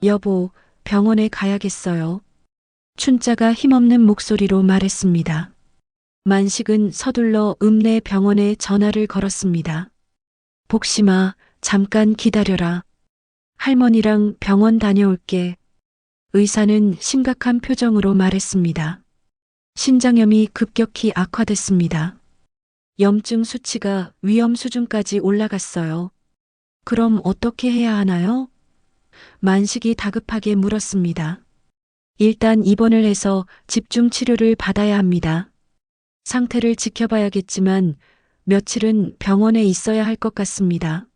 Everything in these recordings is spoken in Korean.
여보, 병원에 가야겠어요. 춘자가 힘없는 목소리로 말했습니다. 만식은 서둘러 읍내 병원에 전화를 걸었습니다. 복심아, 잠깐 기다려라. 할머니랑 병원 다녀올게. 의사는 심각한 표정으로 말했습니다. 신장염이 급격히 악화됐습니다. 염증 수치가 위험 수준까지 올라갔어요. 그럼 어떻게 해야 하나요? 만식이 다급하게 물었습니다. 일단 입원을 해서 집중 치료를 받아야 합니다. 상태를 지켜봐야겠지만 며칠은 병원에 있어야 할 것 같습니다.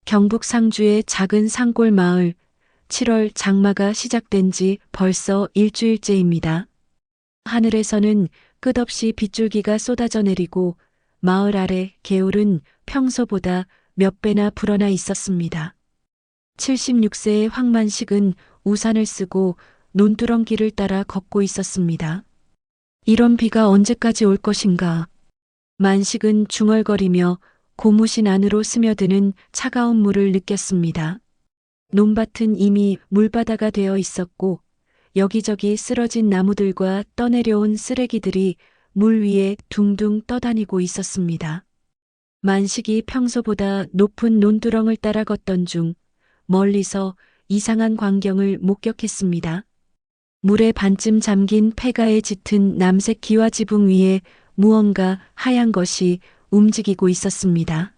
경북 상주의 작은 산골 마을, 7월 장마가 시작된 지 벌써 일주일째입니다. 하늘에서는 끝없이 빗줄기가 쏟아져 내리고 마을 아래 개울은 평소보다 몇 배나 불어나 있었습니다. 76세의 황만식은 우산을 쓰고 논두렁길을 따라 걷고 있었습니다. 이런 비가 언제까지 올 것인가. 만식은 중얼거리며 고무신 안으로 스며드는 차가운 물을 느꼈습니다. 논밭은 이미 물바다가 되어 있었고 여기저기 쓰러진 나무들과 떠내려온 쓰레기들이 물 위에 둥둥 떠다니고 있었습니다. 만식이 평소보다 높은 논두렁을 따라 걷던 중 멀리서 이상한 광경을 목격했습니다. 물에 반쯤 잠긴 폐가에 짙은 남색 기와 지붕 위에 무언가 하얀 것이 움직이고 있었습니다.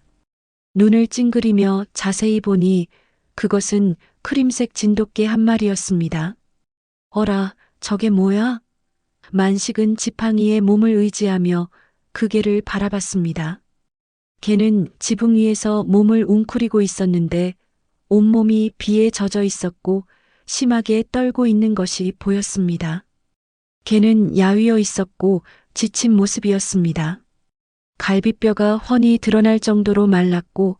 눈을 찡그리며 자세히 보니 그것은 크림색 진돗개 한 마리였습니다. 어라, 저게 뭐야? 만식은 지팡이에 몸을 의지하며 그 개를 바라봤습니다. 개는 지붕 위에서 몸을 웅크리고 있었는데 온몸이 비에 젖어 있었고 심하게 떨고 있는 것이 보였습니다. 개는 야위어 있었고 지친 모습이었습니다. 갈비뼈가 훤히 드러날 정도로 말랐고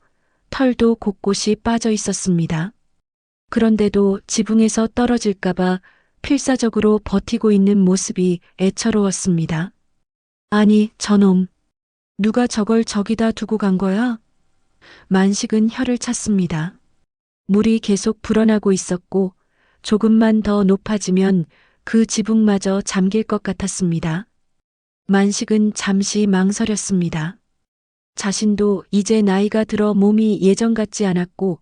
털도 곳곳이 빠져 있었습니다. 그런데도 지붕에서 떨어질까봐 필사적으로 버티고 있는 모습이 애처로웠습니다. 아니, 저놈. 누가 저걸 저기다 두고 간 거야? 만식은 혀를 찼습니다. 물이 계속 불어나고 있었고 조금만 더 높아지면 그 지붕마저 잠길 것 같았습니다. 만식은 잠시 망설였습니다. 자신도 이제 나이가 들어 몸이 예전 같지 않았고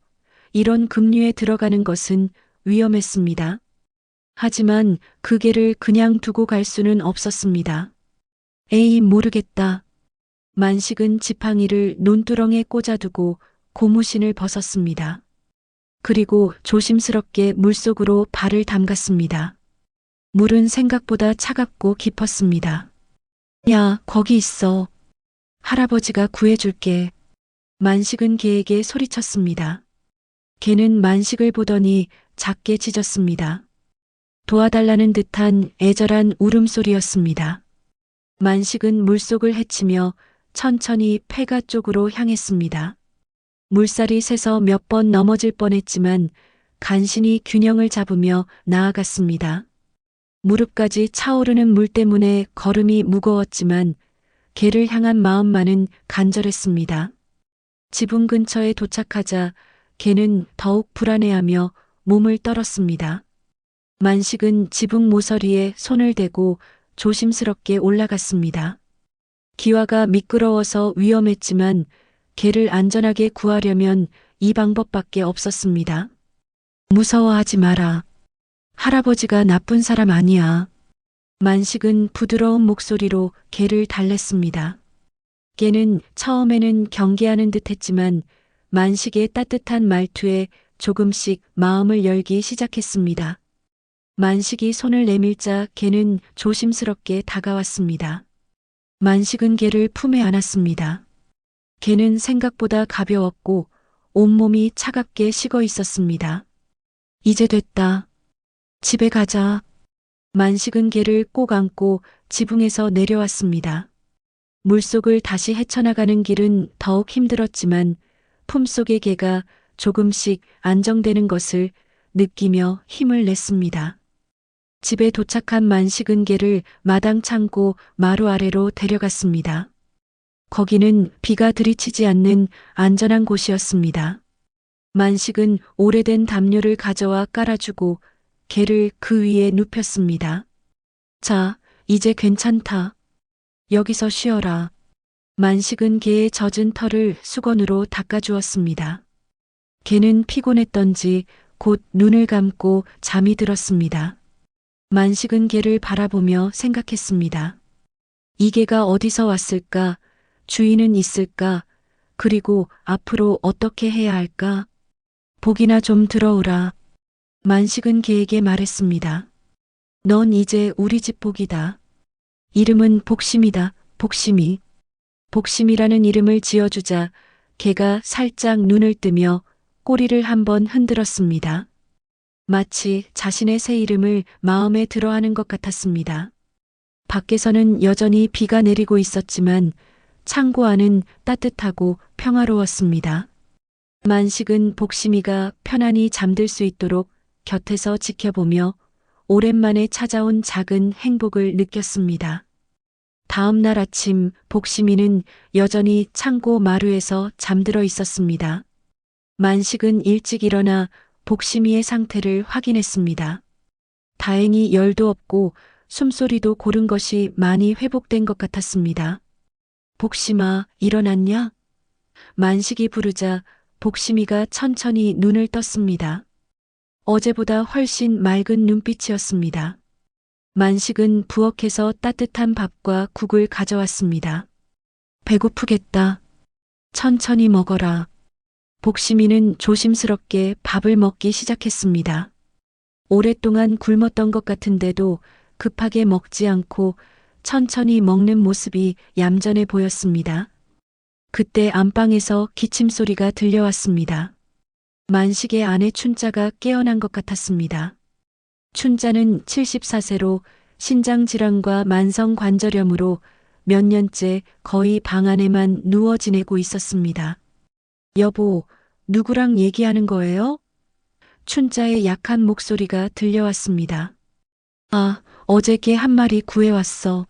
이런 급류에 들어가는 것은 위험했습니다. 하지만 그 개를 그냥 두고 갈 수는 없었습니다. 에이, 모르겠다. 만식은 지팡이를 논두렁에 꽂아두고 고무신을 벗었습니다. 그리고 조심스럽게 물속으로 발을 담갔습니다. 물은 생각보다 차갑고 깊었습니다. 야, 거기 있어. 할아버지가 구해줄게. 만식은 개에게 소리쳤습니다. 개는 만식을 보더니 작게 짖었습니다. 도와달라는 듯한 애절한 울음소리였습니다. 만식은 물속을 헤치며 천천히 폐가 쪽으로 향했습니다. 물살이 새서 몇 번 넘어질 뻔했지만 간신히 균형을 잡으며 나아갔습니다. 무릎까지 차오르는 물 때문에 걸음이 무거웠지만 개를 향한 마음만은 간절했습니다. 지붕 근처에 도착하자 개는 더욱 불안해하며 몸을 떨었습니다. 만식은 지붕 모서리에 손을 대고 조심스럽게 올라갔습니다. 기와가 미끄러워서 위험했지만 개를 안전하게 구하려면 이 방법밖에 없었습니다. 무서워하지 마라. 할아버지가 나쁜 사람 아니야. 만식은 부드러운 목소리로 개를 달랬습니다. 개는 처음에는 경계하는 듯 했지만 만식의 따뜻한 말투에 조금씩 마음을 열기 시작했습니다. 만식이 손을 내밀자 개는 조심스럽게 다가왔습니다. 만식은 개를 품에 안았습니다. 개는 생각보다 가벼웠고 온몸이 차갑게 식어 있었습니다. 이제 됐다. 집에 가자. 만식은 개를 꼭 안고 지붕에서 내려왔습니다. 물속을 다시 헤쳐나가는 길은 더욱 힘들었지만 품속의 개가 조금씩 안정되는 것을 느끼며 힘을 냈습니다. 집에 도착한 만식은 개를 마당 창고 마루 아래로 데려갔습니다. 거기는 비가 들이치지 않는 안전한 곳이었습니다. 만식은 오래된 담요를 가져와 깔아주고 개를 그 위에 눕혔습니다. 자, 이제 괜찮다. 여기서 쉬어라. 만식은 개의 젖은 털을 수건으로 닦아주었습니다. 개는 피곤했던지 곧 눈을 감고 잠이 들었습니다. 만식은 개를 바라보며 생각했습니다. 이 개가 어디서 왔을까? 주인은 있을까? 그리고 앞으로 어떻게 해야 할까? 복이나 좀 들어오라. 만식은 개에게 말했습니다. 넌 이제 우리 집 복이다. 이름은 복심이다. 복심이. 복심이라는 이름을 지어주자 개가 살짝 눈을 뜨며 꼬리를 한번 흔들었습니다. 마치 자신의 새 이름을 마음에 들어하는 것 같았습니다. 밖에서는 여전히 비가 내리고 있었지만 창고 안은 따뜻하고 평화로웠습니다. 만식은 복심이가 편안히 잠들 수 있도록 곁에서 지켜보며 오랜만에 찾아온 작은 행복을 느꼈습니다. 다음 날 아침 복심이는 여전히 창고 마루에서 잠들어 있었습니다. 만식은 일찍 일어나 복심이의 상태를 확인했습니다. 다행히 열도 없고 숨소리도 고른 것이 많이 회복된 것 같았습니다. 복심아, 일어났냐? 만식이 부르자 복심이가 천천히 눈을 떴습니다. 어제보다 훨씬 맑은 눈빛이었습니다. 만식은 부엌에서 따뜻한 밥과 국을 가져왔습니다. 배고프겠다. 천천히 먹어라. 복심이는 조심스럽게 밥을 먹기 시작했습니다. 오랫동안 굶었던 것 같은데도 급하게 먹지 않고 천천히 먹는 모습이 얌전해 보였습니다. 그때 안방에서 기침 소리가 들려왔습니다. 만식의 아내 춘자가 깨어난 것 같았습니다. 춘자는 74세로 신장질환과 만성관절염으로 몇 년째 거의 방 안에만 누워 지내고 있었습니다. 여보, 누구랑 얘기하는 거예요? 춘자의 약한 목소리가 들려왔습니다. 아, 어제 개 한 마리 구해왔어.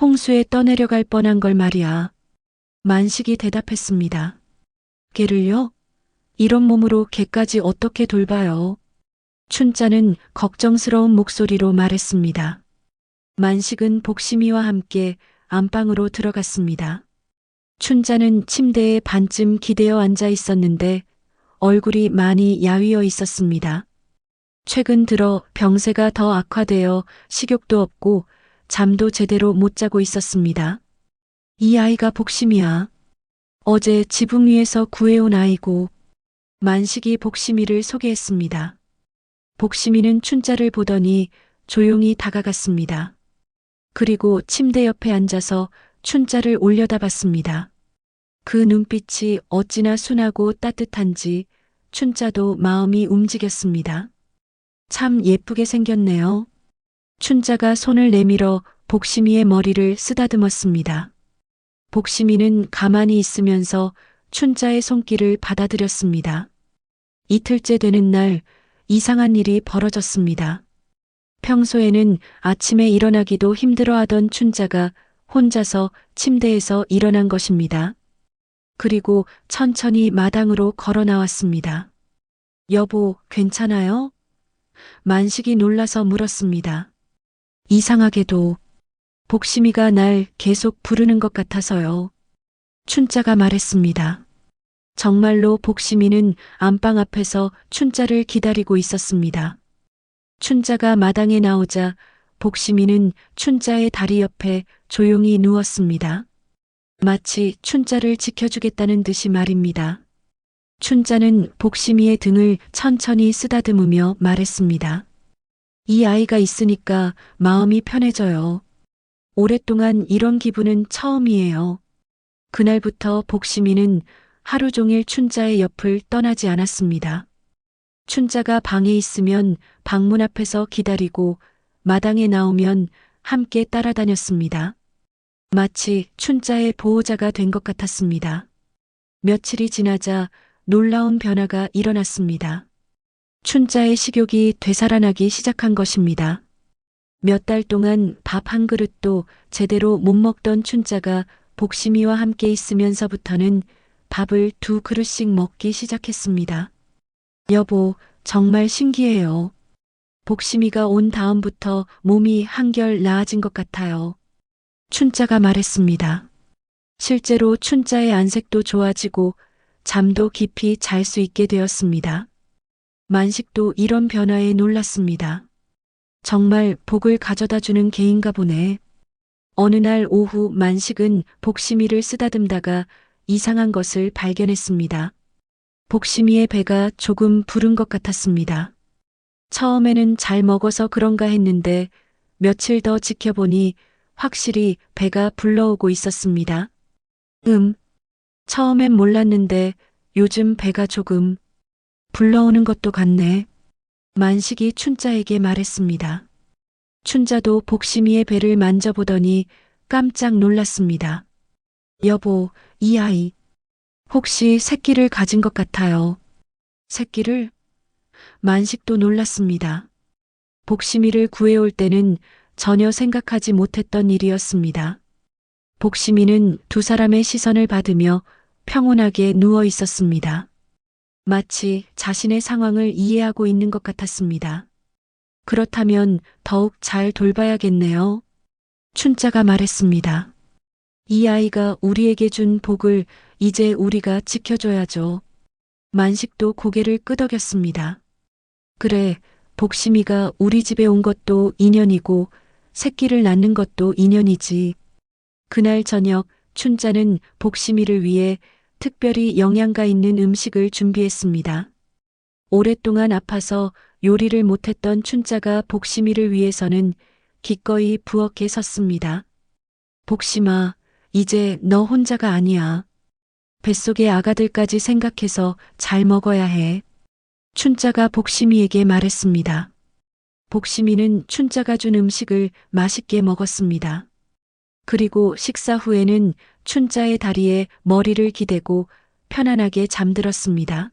홍수에 떠내려갈 뻔한 걸 말이야. 만식이 대답했습니다. 개를요? 이런 몸으로 개까지 어떻게 돌봐요? 춘자는 걱정스러운 목소리로 말했습니다. 만식은 복심이와 함께 안방으로 들어갔습니다. 춘자는 침대에 반쯤 기대어 앉아 있었는데 얼굴이 많이 야위어 있었습니다. 최근 들어 병세가 더 악화되어 식욕도 없고 잠도 제대로 못 자고 있었습니다. 이 아이가 복심이야. 어제 지붕 위에서 구해온 아이고. 만식이 복심이를 소개했습니다. 복심이는 춘자를 보더니 조용히 다가갔습니다. 그리고 침대 옆에 앉아서 춘자를 올려다봤습니다. 그 눈빛이 어찌나 순하고 따뜻한지 춘자도 마음이 움직였습니다. 참 예쁘게 생겼네요. 춘자가 손을 내밀어 복심이의 머리를 쓰다듬었습니다. 복심이는 가만히 있으면서 춘자의 손길을 받아들였습니다. 이틀째 되는 날 이상한 일이 벌어졌습니다. 평소에는 아침에 일어나기도 힘들어하던 춘자가 혼자서 침대에서 일어난 것입니다. 그리고 천천히 마당으로 걸어 나왔습니다. 여보, 괜찮아요? 만식이 놀라서 물었습니다. 이상하게도 복심이가 날 계속 부르는 것 같아서요. 춘자가 말했습니다. 정말로 복심이는 안방 앞에서 춘자를 기다리고 있었습니다. 춘자가 마당에 나오자 복심이는 춘자의 다리 옆에 조용히 누웠습니다. 마치 춘자를 지켜주겠다는 듯이 말입니다. 춘자는 복심이의 등을 천천히 쓰다듬으며 말했습니다. 이 아이가 있으니까 마음이 편해져요. 오랫동안 이런 기분은 처음이에요. 그날부터 복심이는 하루 종일 춘자의 옆을 떠나지 않았습니다. 춘자가 방에 있으면 방문 앞에서 기다리고 마당에 나오면 함께 따라다녔습니다. 마치 춘자의 보호자가 된 것 같았습니다. 며칠이 지나자 놀라운 변화가 일어났습니다. 춘자의 식욕이 되살아나기 시작한 것입니다. 몇 달 동안 밥 한 그릇도 제대로 못 먹던 춘자가 복심이와 함께 있으면서부터는 밥을 2그릇씩 먹기 시작했습니다. 여보, 정말 신기해요. 복심이가 온 다음부터 몸이 한결 나아진 것 같아요. 춘자가 말했습니다. 실제로 춘자의 안색도 좋아지고 잠도 깊이 잘 수 있게 되었습니다. 만식도 이런 변화에 놀랐습니다. 정말 복을 가져다 주는 개인가 보네. 어느 날 오후 만식은 복심이를 쓰다듬다가 이상한 것을 발견했습니다. 복심이의 배가 조금 부른 것 같았습니다. 처음에는 잘 먹어서 그런가 했는데 며칠 더 지켜보니 확실히 배가 불러오고 있었습니다. 처음엔 몰랐는데 요즘 배가 조금 불러오는 것도 같네. 만식이 춘자에게 말했습니다. 춘자도 복심이의 배를 만져보더니 깜짝 놀랐습니다. 여보, 이 아이 혹시 새끼를 가진 것 같아요. 새끼를? 만식도 놀랐습니다. 복심이를 구해올 때는 전혀 생각하지 못했던 일이었습니다. 복심이는 두 사람의 시선을 받으며 평온하게 누워 있었습니다. 마치 자신의 상황을 이해하고 있는 것 같았습니다. 그렇다면 더욱 잘 돌봐야겠네요. 춘자가 말했습니다. 이 아이가 우리에게 준 복을 이제 우리가 지켜줘야죠. 만식도 고개를 끄덕였습니다. 그래, 복심이가 우리 집에 온 것도 인연이고 새끼를 낳는 것도 인연이지. 그날 저녁 춘자는 복심이를 위해 특별히 영양가 있는 음식을 준비했습니다. 오랫동안 아파서 요리를 못했던 춘자가 복심이를 위해서는 기꺼이 부엌에 섰습니다. 복심아, 이제 너 혼자가 아니야. 뱃속의 아가들까지 생각해서 잘 먹어야 해. 춘자가 복심이에게 말했습니다. 복심이는 춘자가 준 음식을 맛있게 먹었습니다. 그리고 식사 후에는 춘자의 다리에 머리를 기대고 편안하게 잠들었습니다.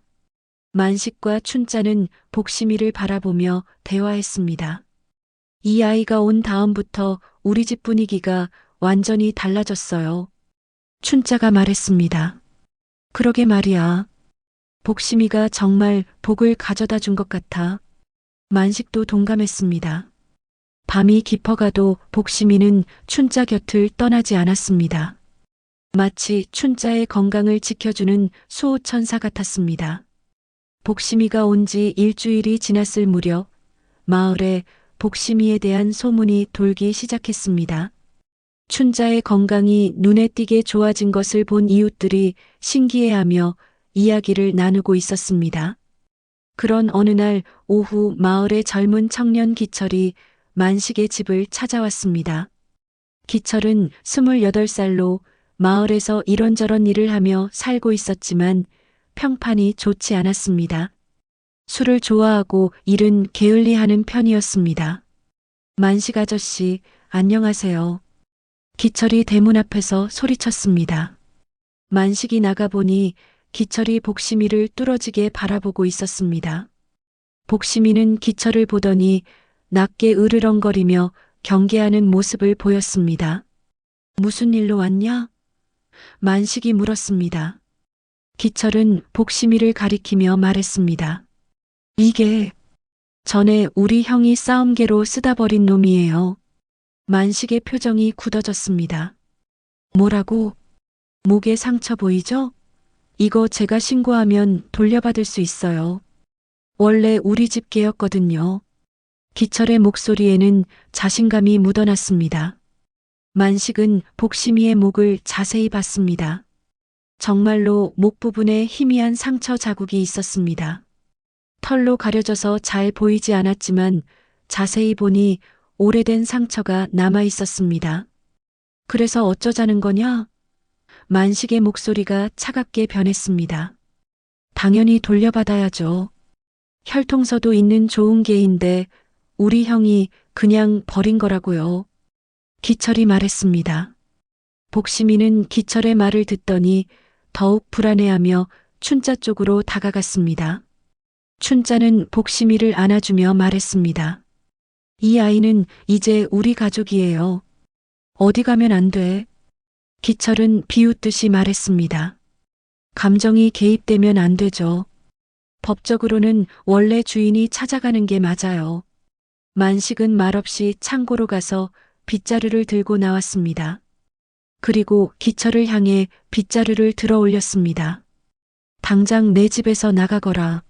만식과 춘자는 복심이를 바라보며 대화했습니다. 이 아이가 온 다음부터 우리 집 분위기가 완전히 달라졌어요. 춘자가 말했습니다. 그러게 말이야. 복심이가 정말 복을 가져다 준 것 같아. 만식도 동감했습니다. 밤이 깊어가도 복심이는 춘자 곁을 떠나지 않았습니다. 마치 춘자의 건강을 지켜주는 수호천사 같았습니다. 복심이가 온 지 일주일이 지났을 무렵 마을에 복심이에 대한 소문이 돌기 시작했습니다. 춘자의 건강이 눈에 띄게 좋아진 것을 본 이웃들이 신기해하며 이야기를 나누고 있었습니다. 그런 어느 날 오후 마을의 젊은 청년 기철이 만식의 집을 찾아왔습니다. 기철은 28살로 마을에서 이런저런 일을 하며 살고 있었지만 평판이 좋지 않았습니다. 술을 좋아하고 일은 게을리하는 편이었습니다. 만식 아저씨, 안녕하세요. 기철이 대문 앞에서 소리쳤습니다. 만식이 나가보니 기철이 복심이를 뚫어지게 바라보고 있었습니다. 복심이는 기철을 보더니 낮게 으르렁거리며 경계하는 모습을 보였습니다. 무슨 일로 왔냐? 만식이 물었습니다. 기철은 복심이를 가리키며 말했습니다. 이게 전에 우리 형이 싸움개로 쓰다 버린 놈이에요. 만식의 표정이 굳어졌습니다. 뭐라고? 목에 상처 보이죠? 이거 제가 신고하면 돌려받을 수 있어요. 원래 우리 집 개였거든요. 기철의 목소리에는 자신감이 묻어났습니다. 만식은 복심이의 목을 자세히 봤습니다. 정말로 목 부분에 희미한 상처 자국이 있었습니다. 털로 가려져서 잘 보이지 않았지만 자세히 보니 오래된 상처가 남아 있었습니다. 그래서 어쩌자는 거냐? 만식의 목소리가 차갑게 변했습니다. 당연히 돌려받아야죠. 혈통서도 있는 좋은 개인데 우리 형이 그냥 버린 거라고요. 기철이 말했습니다. 복심이는 기철의 말을 듣더니 더욱 불안해하며 춘자 쪽으로 다가갔습니다. 춘자는 복심이를 안아주며 말했습니다. 이 아이는 이제 우리 가족이에요. 어디 가면 안 돼. 기철은 비웃듯이 말했습니다. 감정이 개입되면 안 되죠. 법적으로는 원래 주인이 찾아가는 게 맞아요. 만식은 말없이 창고로 가서 빗자루를 들고 나왔습니다. 그리고 기철을 향해 빗자루를 들어 올렸습니다. 당장 내 집에서 나가거라.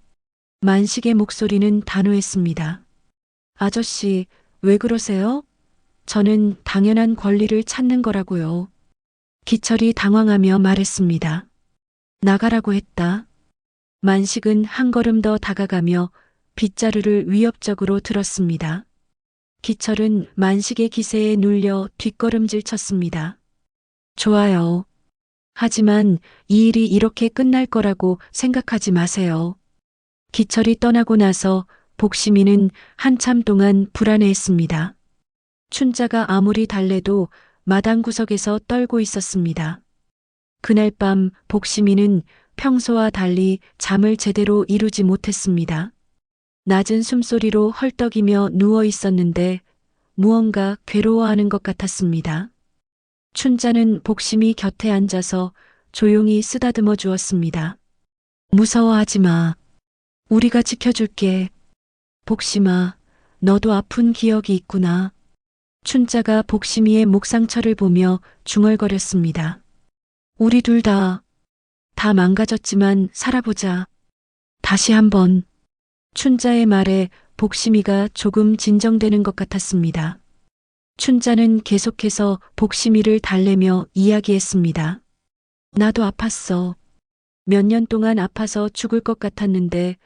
만식의 목소리는 단호했습니다. 아저씨, 왜 그러세요? 저는 당연한 권리를 찾는 거라고요. 기철이 당황하며 말했습니다. 나가라고 했다. 만식은 한 걸음 더 다가가며 빗자루를 위협적으로 들었습니다. 기철은 만식의 기세에 눌려 뒷걸음질 쳤습니다. 좋아요. 하지만 이 일이 이렇게 끝날 거라고 생각하지 마세요. 기철이 떠나고 나서 복심이는 한참 동안 불안해했습니다. 춘자가 아무리 달래도 마당 구석에서 떨고 있었습니다. 그날 밤 복심이는 평소와 달리 잠을 제대로 이루지 못했습니다. 낮은 숨소리로 헐떡이며 누워 있었는데 무언가 괴로워하는 것 같았습니다. 춘자는 복심이 곁에 앉아서 조용히 쓰다듬어 주었습니다. 무서워하지 마. 우리가 지켜줄게. 복심아, 너도 아픈 기억이 있구나. 춘자가 복심이의 목 상처를 보며 중얼거렸습니다. 우리 둘 다 망가졌지만 살아보자. 다시 한번. 춘자의 말에 복심이가 조금 진정되는 것 같았습니다. 춘자는 계속해서 복심이를 달래며 이야기했습니다. 나도 아팠어. 몇 년 동안 아파서 죽을 것 같았는데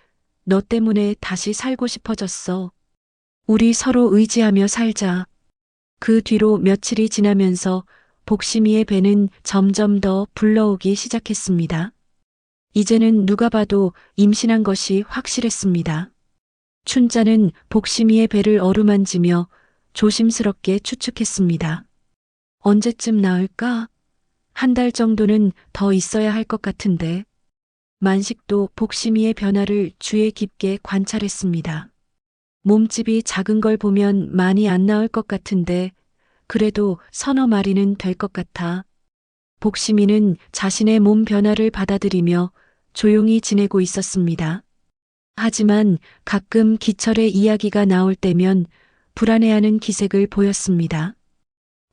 너 때문에 다시 살고 싶어졌어. 우리 서로 의지하며 살자. 그 뒤로 며칠이 지나면서 복심이의 배는 점점 더 불러오기 시작했습니다. 이제는 누가 봐도 임신한 것이 확실했습니다. 춘자는 복심이의 배를 어루만지며 조심스럽게 추측했습니다. 언제쯤 나을까? 한 달 정도는 더 있어야 할 것 같은데. 만식도 복심이의 변화를 주의 깊게 관찰했습니다. 몸집이 작은 걸 보면 많이 안 나을 것 같은데 그래도 서너 마리는 될 것 같아. 복심이는 자신의 몸 변화를 받아들이며 조용히 지내고 있었습니다. 하지만 가끔 기철의 이야기가 나올 때면 불안해하는 기색을 보였습니다.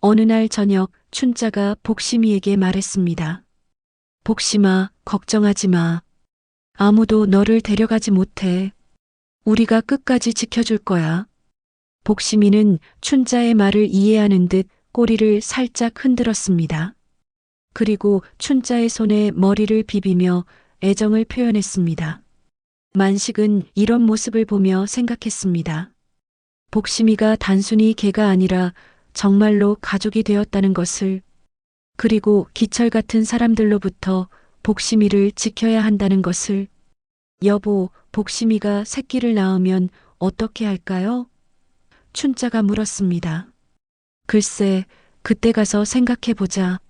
어느 날 저녁 춘자가 복심이에게 말했습니다. 복심아, 걱정하지 마. 아무도 너를 데려가지 못해. 우리가 끝까지 지켜줄 거야. 복심이는 춘자의 말을 이해하는 듯 꼬리를 살짝 흔들었습니다. 그리고 춘자의 손에 머리를 비비며 애정을 표현했습니다. 만식은 이런 모습을 보며 생각했습니다. 복심이가 단순히 개가 아니라 정말로 가족이 되었다는 것을, 그리고 기철 같은 사람들로부터 복심이를 지켜야 한다는 것을. 여보, 복심이가 새끼를 낳으면 어떻게 할까요? 춘자가 물었습니다. 글쎄, 그때 가서 생각해보자.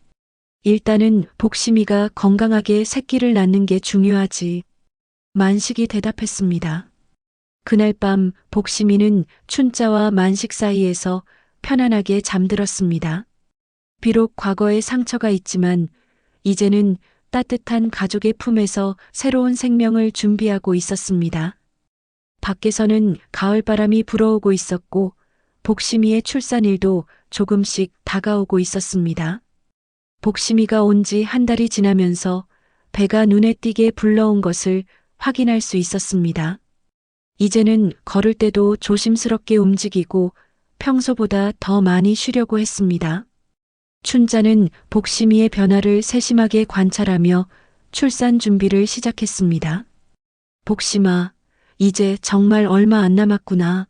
일단은 복심이가 건강하게 새끼를 낳는 게 중요하지. 만식이 대답했습니다. 그날 밤 복심이는 춘자와 만식 사이에서 편안하게 잠들었습니다. 비록 과거에 상처가 있지만 이제는 따뜻한 가족의 품에서 새로운 생명을 준비하고 있었습니다. 밖에서는 가을바람이 불어오고 있었고 복심이의 출산일도 조금씩 다가오고 있었습니다. 복심이가 온 지 한 달이 지나면서 배가 눈에 띄게 불러온 것을 확인할 수 있었습니다. 이제는 걸을 때도 조심스럽게 움직이고 평소보다 더 많이 쉬려고 했습니다. 춘자는 복심이의 변화를 세심하게 관찰하며 출산 준비를 시작했습니다. 복심아, 이제 정말 얼마 안 남았구나.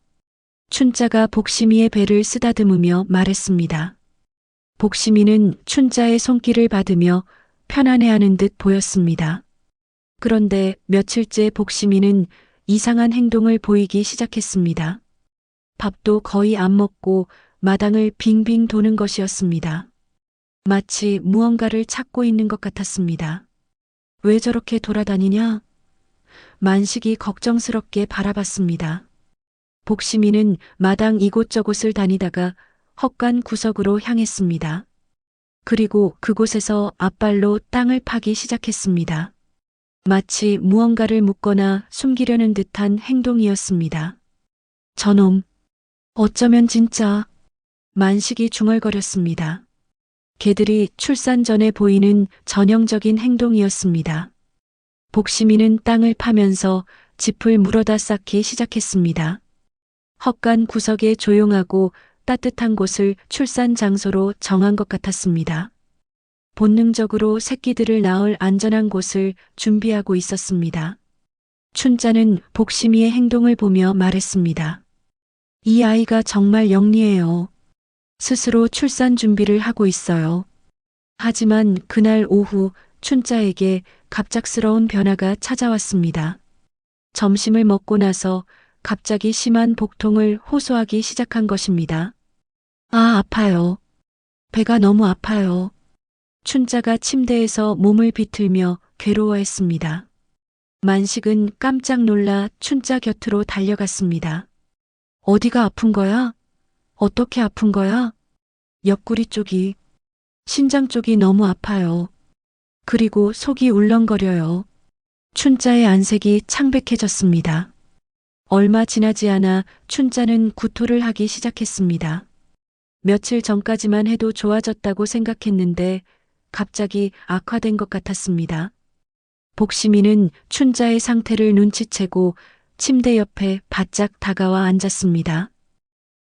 춘자가 복심이의 배를 쓰다듬으며 말했습니다. 복심이는 춘자의 손길을 받으며 편안해하는 듯 보였습니다. 그런데 며칠째 복심이는 이상한 행동을 보이기 시작했습니다. 밥도 거의 안 먹고 마당을 빙빙 도는 것이었습니다. 마치 무언가를 찾고 있는 것 같았습니다. 왜 저렇게 돌아다니냐? 만식이 걱정스럽게 바라봤습니다. 복심이는 마당 이곳저곳을 다니다가 헛간 구석으로 향했습니다. 그리고 그곳에서 앞발로 땅을 파기 시작했습니다. 마치 무언가를 묻거나 숨기려는 듯한 행동이었습니다. 저놈, 어쩌면 진짜. 만식이 중얼거렸습니다. 개들이 출산 전에 보이는 전형적인 행동이었습니다. 복심이는 땅을 파면서 짚을 물어다 쌓기 시작했습니다. 헛간 구석에 조용하고 따뜻한 곳을 출산 장소로 정한 것 같았습니다. 본능적으로 새끼들을 낳을 안전한 곳을 준비하고 있었습니다. 춘자는 복심이의 행동을 보며 말했습니다. 이 아이가 정말 영리해요. 스스로 출산 준비를 하고 있어요. 하지만 그날 오후 춘자에게 갑작스러운 변화가 찾아왔습니다. 점심을 먹고 나서 갑자기 심한 복통을 호소하기 시작한 것입니다. 아, 아파요. 배가 너무 아파요. 춘자가 침대에서 몸을 비틀며 괴로워했습니다. 만식은 깜짝 놀라 춘자 곁으로 달려갔습니다. 어디가 아픈 거야? 어떻게 아픈 거야? 옆구리 쪽이, 신장 쪽이 너무 아파요. 그리고 속이 울렁거려요. 춘자의 안색이 창백해졌습니다. 얼마 지나지 않아 춘자는 구토를 하기 시작했습니다. 며칠 전까지만 해도 좋아졌다고 생각했는데 갑자기 악화된 것 같았습니다. 복심이는 춘자의 상태를 눈치채고 침대 옆에 바짝 다가와 앉았습니다.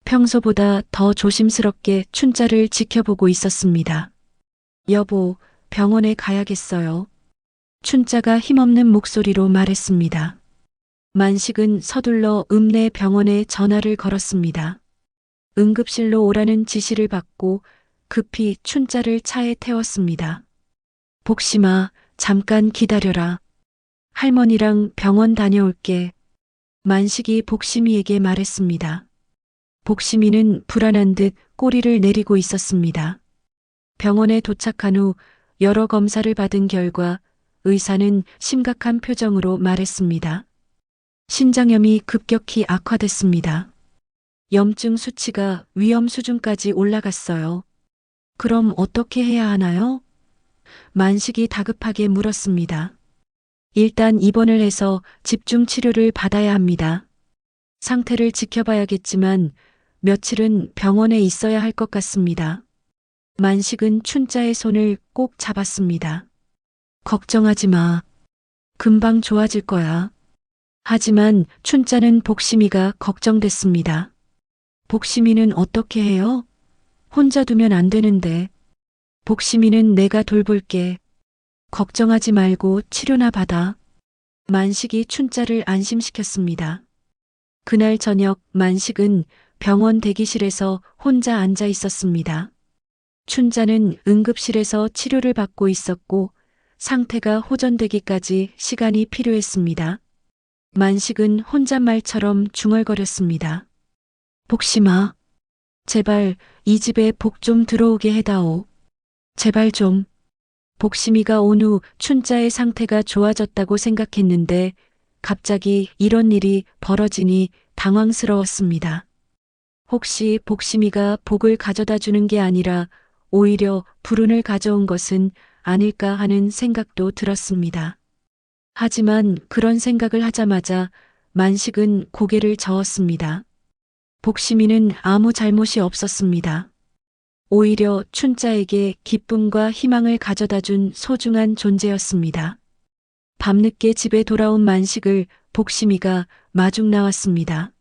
평소보다 더 조심스럽게 춘자를 지켜보고 있었습니다. 여보, 병원에 가야겠어요. 춘자가 힘없는 목소리로 말했습니다. 만식은 서둘러 읍내 병원에 전화를 걸었습니다. 응급실로 오라는 지시를 받고 급히 춘자를 차에 태웠습니다. 복심아, 잠깐 기다려라. 할머니랑 병원 다녀올게. 만식이 복심이에게 말했습니다. 복심이는 불안한 듯 꼬리를 내리고 있었습니다. 병원에 도착한 후 여러 검사를 받은 결과 의사는 심각한 표정으로 말했습니다. 신장염이 급격히 악화됐습니다. 염증 수치가 위험 수준까지 올라갔어요. 그럼 어떻게 해야 하나요? 만식이 다급하게 물었습니다. 일단 입원을 해서 집중 치료를 받아야 합니다. 상태를 지켜봐야겠지만 며칠은 병원에 있어야 할 것 같습니다. 만식은 춘자의 손을 꼭 잡았습니다. 걱정하지 마. 금방 좋아질 거야. 하지만 춘자는 복심이가 걱정됐습니다. 복심이는 어떻게 해요? 혼자 두면 안 되는데. 복심이는 내가 돌볼게. 걱정하지 말고 치료나 받아. 만식이 춘자를 안심시켰습니다. 그날 저녁 만식은 병원 대기실에서 혼자 앉아 있었습니다. 춘자는 응급실에서 치료를 받고 있었고 상태가 호전되기까지 시간이 필요했습니다. 만식은 혼잣말처럼 중얼거렸습니다. 복심아, 제발 이 집에 복 좀 들어오게 해다오. 제발 좀. 복심이가 온 후 춘자의 상태가 좋아졌다고 생각했는데 갑자기 이런 일이 벌어지니 당황스러웠습니다. 혹시 복심이가 복을 가져다 주는 게 아니라 오히려 불운을 가져온 것은 아닐까 하는 생각도 들었습니다. 하지만 그런 생각을 하자마자 만식은 고개를 저었습니다. 복심이는 아무 잘못이 없었습니다. 오히려 춘자에게 기쁨과 희망을 가져다 준 소중한 존재였습니다. 밤늦게 집에 돌아온 만식을 복심이가 마중 나왔습니다.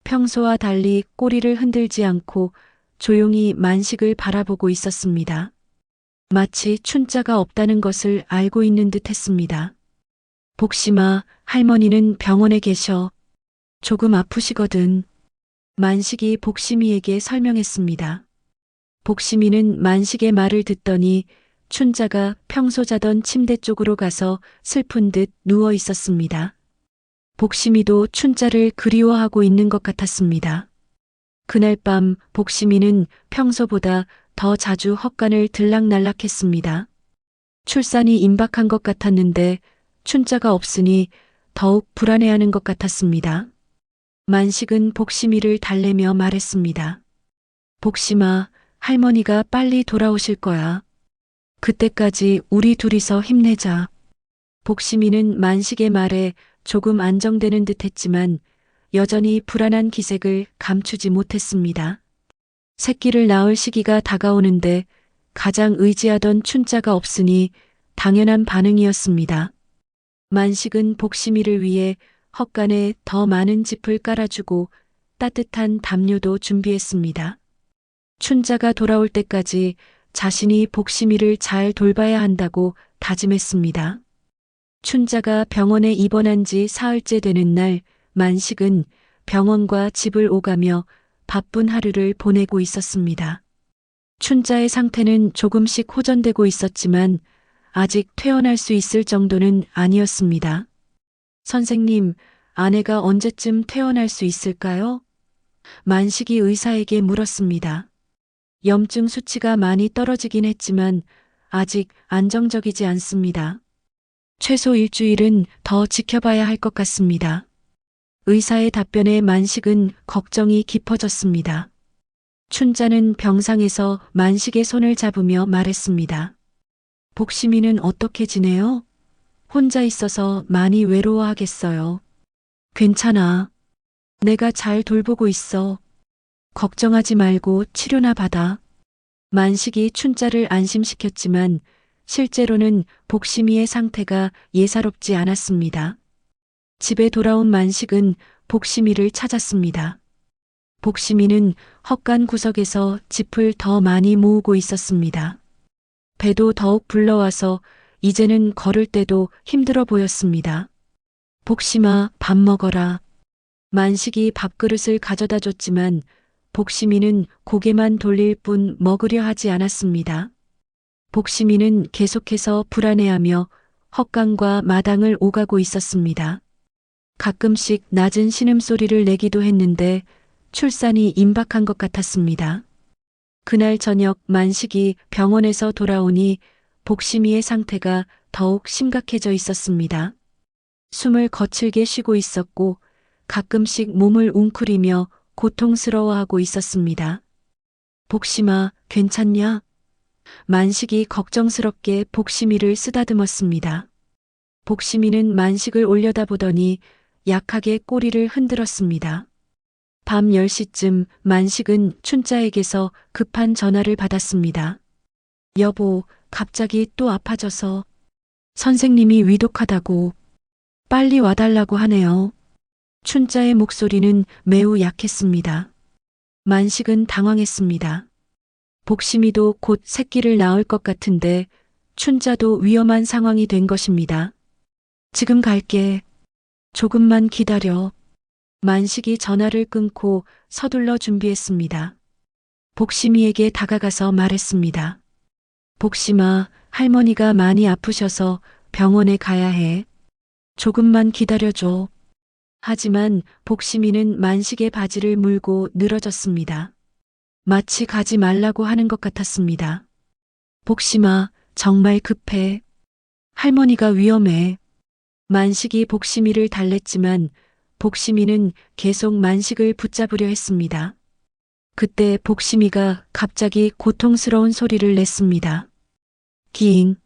평소와 달리 꼬리를 흔들지 않고 조용히 만식을 바라보고 있었습니다. 마치 춘자가 없다는 것을 알고 있는 듯 했습니다. 복심아, 할머니는 병원에 계셔. 조금 아프시거든. 만식이 복심이에게 설명했습니다. 복심이는 만식의 말을 듣더니 춘자가 평소 자던 침대 쪽으로 가서 슬픈 듯 누워 있었습니다. 복심이도 춘자를 그리워하고 있는 것 같았습니다. 그날 밤 복심이는 평소보다 더 자주 헛간을 들락날락했습니다. 출산이 임박한 것 같았는데 춘자가 없으니 더욱 불안해하는 것 같았습니다. 만식은 복심이를 달래며 말했습니다. 복심아, 할머니가 빨리 돌아오실 거야. 그때까지 우리 둘이서 힘내자. 복심이는 만식의 말에 조금 안정되는 듯 했지만 여전히 불안한 기색을 감추지 못했습니다. 새끼를 낳을 시기가 다가오는데 가장 의지하던 춘자가 없으니 당연한 반응이었습니다. 만식은 복심이를 위해 헛간에 더 많은 짚을 깔아주고 따뜻한 담요도 준비했습니다. 춘자가 돌아올 때까지 자신이 복심이를 잘 돌봐야 한다고 다짐했습니다. 춘자가 병원에 입원한 지 사흘째 되는 날, 만식은 병원과 집을 오가며 바쁜 하루를 보내고 있었습니다. 춘자의 상태는 조금씩 호전되고 있었지만 아직 퇴원할 수 있을 정도는 아니었습니다. 선생님, 아내가 언제쯤 퇴원할 수 있을까요? 만식이 의사에게 물었습니다. 염증 수치가 많이 떨어지긴 했지만 아직 안정적이지 않습니다. 최소 일주일은 더 지켜봐야 할 것 같습니다. 의사의 답변에 만식은 걱정이 깊어졌습니다. 춘자는 병상에서 만식의 손을 잡으며 말했습니다. 복심이는 어떻게 지내요? 혼자 있어서 많이 외로워하겠어요. 괜찮아. 내가 잘 돌보고 있어. 걱정하지 말고 치료나 받아. 만식이 춘자를 안심시켰지만 실제로는 복심이의 상태가 예사롭지 않았습니다. 집에 돌아온 만식은 복심이를 찾았습니다. 복심이는 헛간 구석에서 짚을 더 많이 모으고 있었습니다. 배도 더욱 불러와서 이제는 걸을 때도 힘들어 보였습니다. 복심아, 밥 먹어라. 만식이 밥그릇을 가져다 줬지만 복심이는 고개만 돌릴 뿐 먹으려 하지 않았습니다. 복심이는 계속해서 불안해하며 헛간과 마당을 오가고 있었습니다. 가끔씩 낮은 신음소리를 내기도 했는데 출산이 임박한 것 같았습니다. 그날 저녁 만식이 병원에서 돌아오니 복심이의 상태가 더욱 심각해져 있었습니다. 숨을 거칠게 쉬고 있었고 가끔씩 몸을 웅크리며 고통스러워하고 있었습니다. 복심아, 괜찮냐? 만식이 걱정스럽게 복심이를 쓰다듬었습니다. 복심이는 만식을 올려다보더니 약하게 꼬리를 흔들었습니다. 밤 10시쯤 만식은 춘자에게서 급한 전화를 받았습니다. 여보, 갑자기 또 아파져서 선생님이 위독하다고 빨리 와달라고 하네요. 춘자의 목소리는 매우 약했습니다. 만식은 당황했습니다. 복심이도 곧 새끼를 낳을 것 같은데 춘자도 위험한 상황이 된 것입니다. 지금 갈게. 조금만 기다려. 만식이 전화를 끊고 서둘러 준비했습니다. 복심이에게 다가가서 말했습니다. 복심아, 할머니가 많이 아프셔서 병원에 가야 해. 조금만 기다려줘. 하지만 복심이는 만식의 바지를 물고 늘어졌습니다. 마치 가지 말라고 하는 것 같았습니다. 복심아, 정말 급해. 할머니가 위험해. 만식이 복심이를 달랬지만 복심이는 계속 만식을 붙잡으려 했습니다. 그때 복심이가 갑자기 고통스러운 소리를 냈습니다. 기잉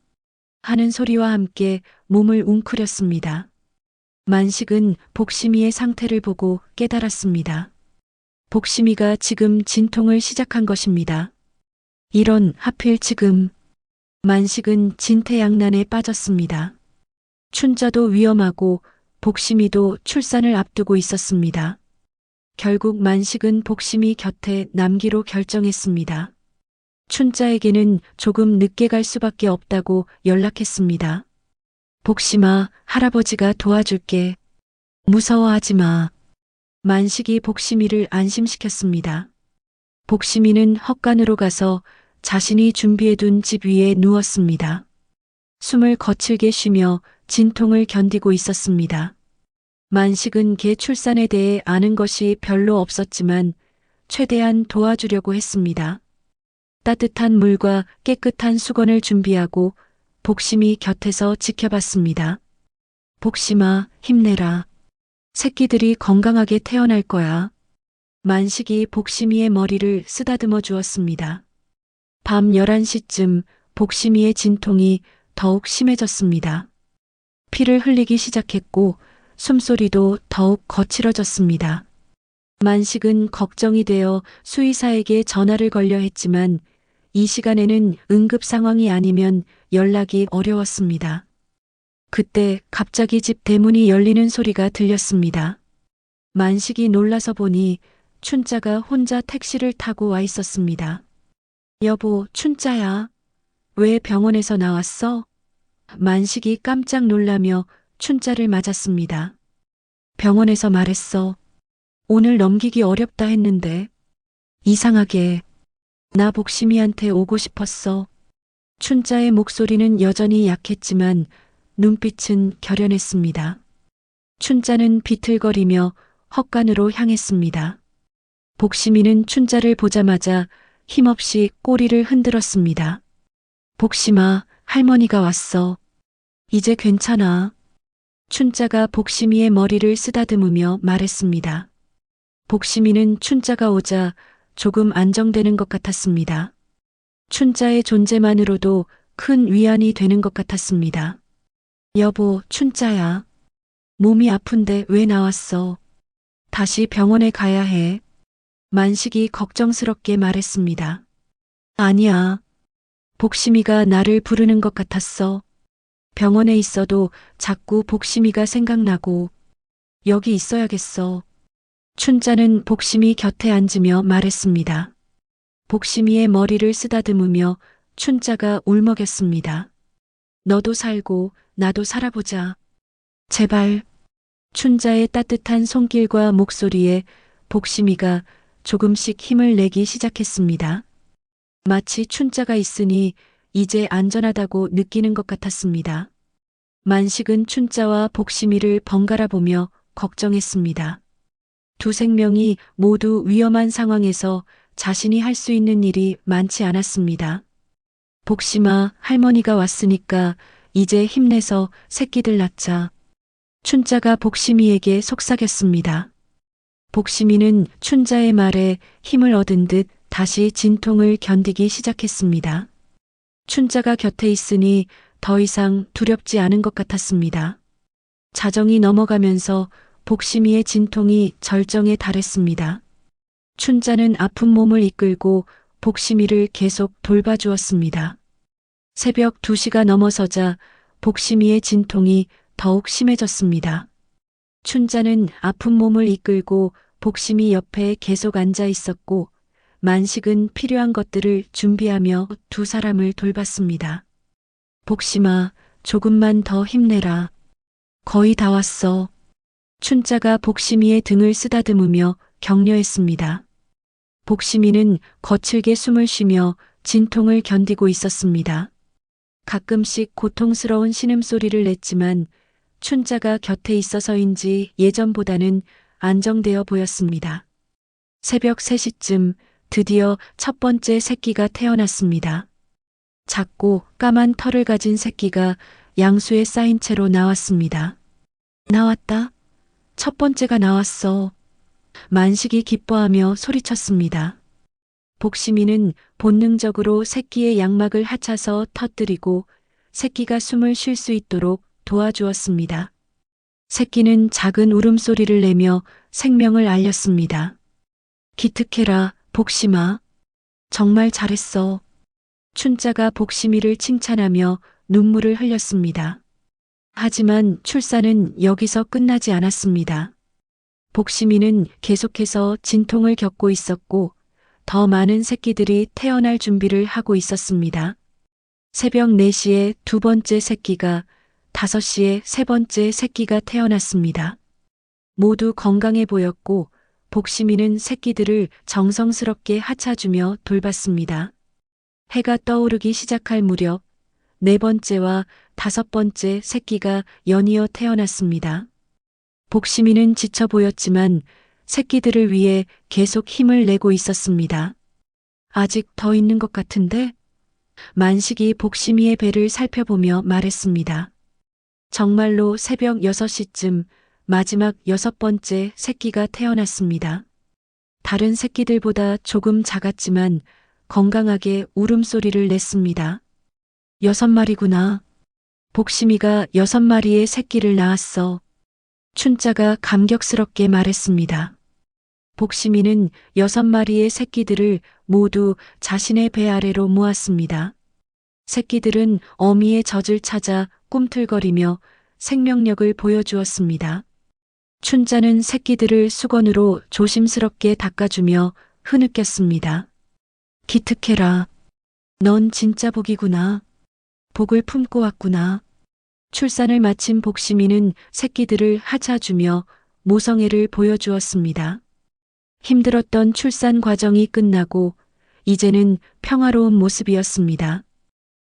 하는 소리와 함께 몸을 웅크렸습니다. 만식은 복심이의 상태를 보고 깨달았습니다. 복심이가 지금 진통을 시작한 것입니다. 이런, 하필 지금. 만식은 진퇴양난에 빠졌습니다. 춘자도 위험하고 복심이도 출산을 앞두고 있었습니다. 결국 만식은 복심이 곁에 남기로 결정했습니다. 춘자에게는 조금 늦게 갈 수밖에 없다고 연락했습니다. 복심아, 할아버지가 도와줄게. 무서워하지 마. 만식이 복심이를 안심시켰습니다. 복심이는 헛간으로 가서 자신이 준비해둔 집 위에 누웠습니다. 숨을 거칠게 쉬며 진통을 견디고 있었습니다. 만식은 개 출산에 대해 아는 것이 별로 없었지만 최대한 도와주려고 했습니다. 따뜻한 물과 깨끗한 수건을 준비하고 복심이 곁에서 지켜봤습니다. 복심아, 힘내라. 새끼들이 건강하게 태어날 거야. 만식이 복심이의 머리를 쓰다듬어 주었습니다. 밤 11시쯤 복심이의 진통이 더욱 심해졌습니다. 피를 흘리기 시작했고 숨소리도 더욱 거칠어졌습니다. 만식은 걱정이 되어 수의사에게 전화를 걸려 했지만 이 시간에는 응급 상황이 아니면 연락이 어려웠습니다. 그때 갑자기 집 대문이 열리는 소리가 들렸습니다. 만식이 놀라서 보니 춘자가 혼자 택시를 타고 와 있었습니다. 여보, 춘자야. 왜 병원에서 나왔어? 만식이 깜짝 놀라며 춘자를 맞았습니다. 병원에서 말했어. 오늘 넘기기 어렵다 했는데. 이상하게 나 복심이한테 오고 싶었어. 춘자의 목소리는 여전히 약했지만 눈빛은 결연했습니다. 춘자는 비틀거리며 헛간으로 향했습니다. 복심이는 춘자를 보자마자 힘없이 꼬리를 흔들었습니다. 복심아, 할머니가 왔어. 이제 괜찮아. 춘자가 복심이의 머리를 쓰다듬으며 말했습니다. 복심이는 춘자가 오자 조금 안정되는 것 같았습니다. 춘자의 존재만으로도 큰 위안이 되는 것 같았습니다. 여보, 춘자야. 몸이 아픈데 왜 나왔어? 다시 병원에 가야 해. 만식이 걱정스럽게 말했습니다. 아니야. 복심이가 나를 부르는 것 같았어. 병원에 있어도 자꾸 복심이가 생각나고 여기 있어야겠어. 춘자는 복심이 곁에 앉으며 말했습니다. 복심이의 머리를 쓰다듬으며 춘자가 울먹였습니다. 너도 살고 나도 살아보자. 제발. 춘자의 따뜻한 손길과 목소리에 복심이가 조금씩 힘을 내기 시작했습니다. 마치 춘자가 있으니 이제 안전하다고 느끼는 것 같았습니다. 만식은 춘자와 복심이를 번갈아 보며 걱정했습니다. 두 생명이 모두 위험한 상황에서 자신이 할 수 있는 일이 많지 않았습니다. 복심아, 할머니가 왔으니까 이제 힘내서 새끼들 낳자. 춘자가 복심이에게 속삭였습니다. 복심이는 춘자의 말에 힘을 얻은 듯 다시 진통을 견디기 시작했습니다. 춘자가 곁에 있으니 더 이상 두렵지 않은 것 같았습니다. 자정이 넘어가면서 복심이의 진통이 절정에 달했습니다. 춘자는 아픈 몸을 이끌고 복심이를 계속 돌봐주었습니다. 새벽 2시가 넘어서자 복심이의 진통이 더욱 심해졌습니다. 춘자는 아픈 몸을 이끌고 복심이 옆에 계속 앉아 있었고 만식은 필요한 것들을 준비하며 두 사람을 돌봤습니다. 복심아, 조금만 더 힘내라. 거의 다 왔어. 춘자가 복심이의 등을 쓰다듬으며 격려했습니다. 복심이는 거칠게 숨을 쉬며 진통을 견디고 있었습니다. 가끔씩 고통스러운 신음소리를 냈지만 춘자가 곁에 있어서인지 예전보다는 안정되어 보였습니다. 새벽 3시쯤 드디어 첫 번째 새끼가 태어났습니다. 작고 까만 털을 가진 새끼가 양수에 쌓인 채로 나왔습니다. 나왔다. 첫 번째가 나왔어. 만식이 기뻐하며 소리쳤습니다. 복심이는 본능적으로 새끼의 양막을 하차서 터뜨리고 새끼가 숨을 쉴 수 있도록 도와주었습니다. 새끼는 작은 울음소리를 내며 생명을 알렸습니다. 기특해라, 복심아. 정말 잘했어. 춘자가 복심이를 칭찬하며 눈물을 흘렸습니다. 하지만 출산은 여기서 끝나지 않았습니다. 복심이는 계속해서 진통을 겪고 있었고 더 많은 새끼들이 태어날 준비를 하고 있었습니다. 새벽 4시에 두 번째 새끼가, 5시에 세 번째 새끼가 태어났습니다. 모두 건강해 보였고 복심이는 새끼들을 정성스럽게 하차주며 돌봤습니다. 해가 떠오르기 시작할 무렵 4번째와 5번째 새끼가 연이어 태어났습니다. 복심이는 지쳐 보였지만 새끼들을 위해 계속 힘을 내고 있었습니다. 아직 더 있는 것 같은데? 만식이 복심이의 배를 살펴보며 말했습니다. 정말로 새벽 6시쯤 마지막 6번째 새끼가 태어났습니다. 다른 새끼들보다 조금 작았지만 건강하게 울음소리를 냈습니다. 6마리구나. 복심이가 6마리의 새끼를 낳았어. 춘자가 감격스럽게 말했습니다. 복심이는 6마리의 새끼들을 모두 자신의 배 아래로 모았습니다. 새끼들은 어미의 젖을 찾아 꿈틀거리며 생명력을 보여주었습니다. 춘자는 새끼들을 수건으로 조심스럽게 닦아주며 흐느꼈습니다. 기특해라. 넌 진짜 복이구나. 복을 품고 왔구나. 출산을 마친 복심이는 새끼들을 하차주며 모성애를 보여주었습니다. 힘들었던 출산 과정이 끝나고 이제는 평화로운 모습이었습니다.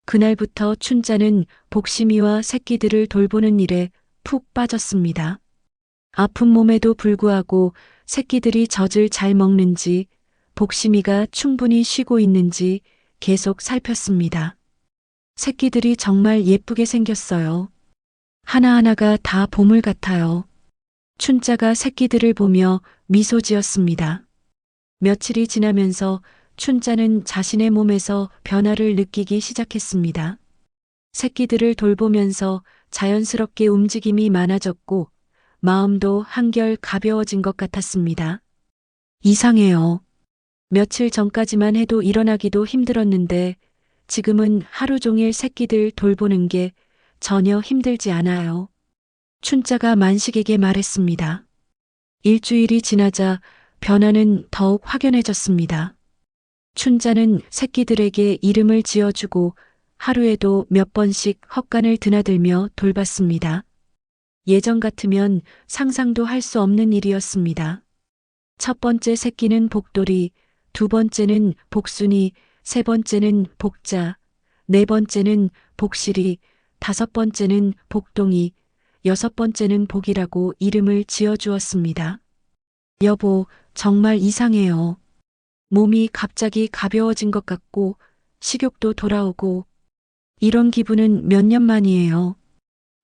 그날부터 춘자는 복심이와 새끼들을 돌보는 일에 푹 빠졌습니다. 아픈 몸에도 불구하고 새끼들이 젖을 잘 먹는지, 복심이가 충분히 쉬고 있는지 계속 살폈습니다. 새끼들이 정말 예쁘게 생겼어요. 하나하나가 다 보물 같아요. 춘자가 새끼들을 보며 미소 지었습니다. 며칠이 지나면서 춘자는 자신의 몸에서 변화를 느끼기 시작했습니다. 새끼들을 돌보면서 자연스럽게 움직임이 많아졌고 마음도 한결 가벼워진 것 같았습니다. 이상해요. 며칠 전까지만 해도 일어나기도 힘들었는데 지금은 하루 종일 새끼들 돌보는 게 전혀 힘들지 않아요. 춘자가 만식에게 말했습니다. 일주일이 지나자 변화는 더욱 확연해졌습니다. 춘자는 새끼들에게 이름을 지어주고 하루에도 몇 번씩 헛간을 드나들며 돌봤습니다. 예전 같으면 상상도 할 수 없는 일이었습니다. 첫 번째 새끼는 복돌이, 두 번째는 복순이, 세 번째는 복자, 네 번째는 복실이, 다섯 번째는 복동이, 여섯 번째는 복이라고 이름을 지어주었습니다. 여보, 정말 이상해요. 몸이 갑자기 가벼워진 것 같고 식욕도 돌아오고 이런 기분은 몇 년 만이에요.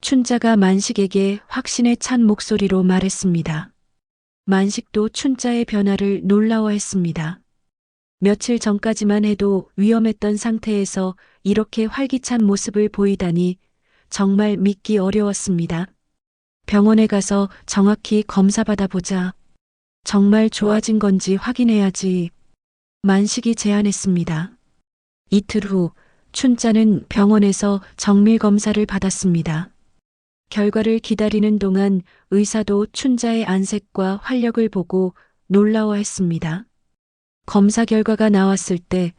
춘자가 만식에게 확신에 찬 목소리로 말했습니다. 만식도 춘자의 변화를 놀라워했습니다. 며칠 전까지만 해도 위험했던 상태에서 이렇게 활기찬 모습을 보이다니 정말 믿기 어려웠습니다. 병원에 가서 정확히 검사받아 보자. 정말 좋아진 건지 확인해야지. 만식이 제안했습니다. 이틀 후 춘자는 병원에서 정밀 검사를 받았습니다. 결과를 기다리는 동안 의사도 춘자의 안색과 활력을 보고 놀라워했습니다. 검사 결과가 나왔을 때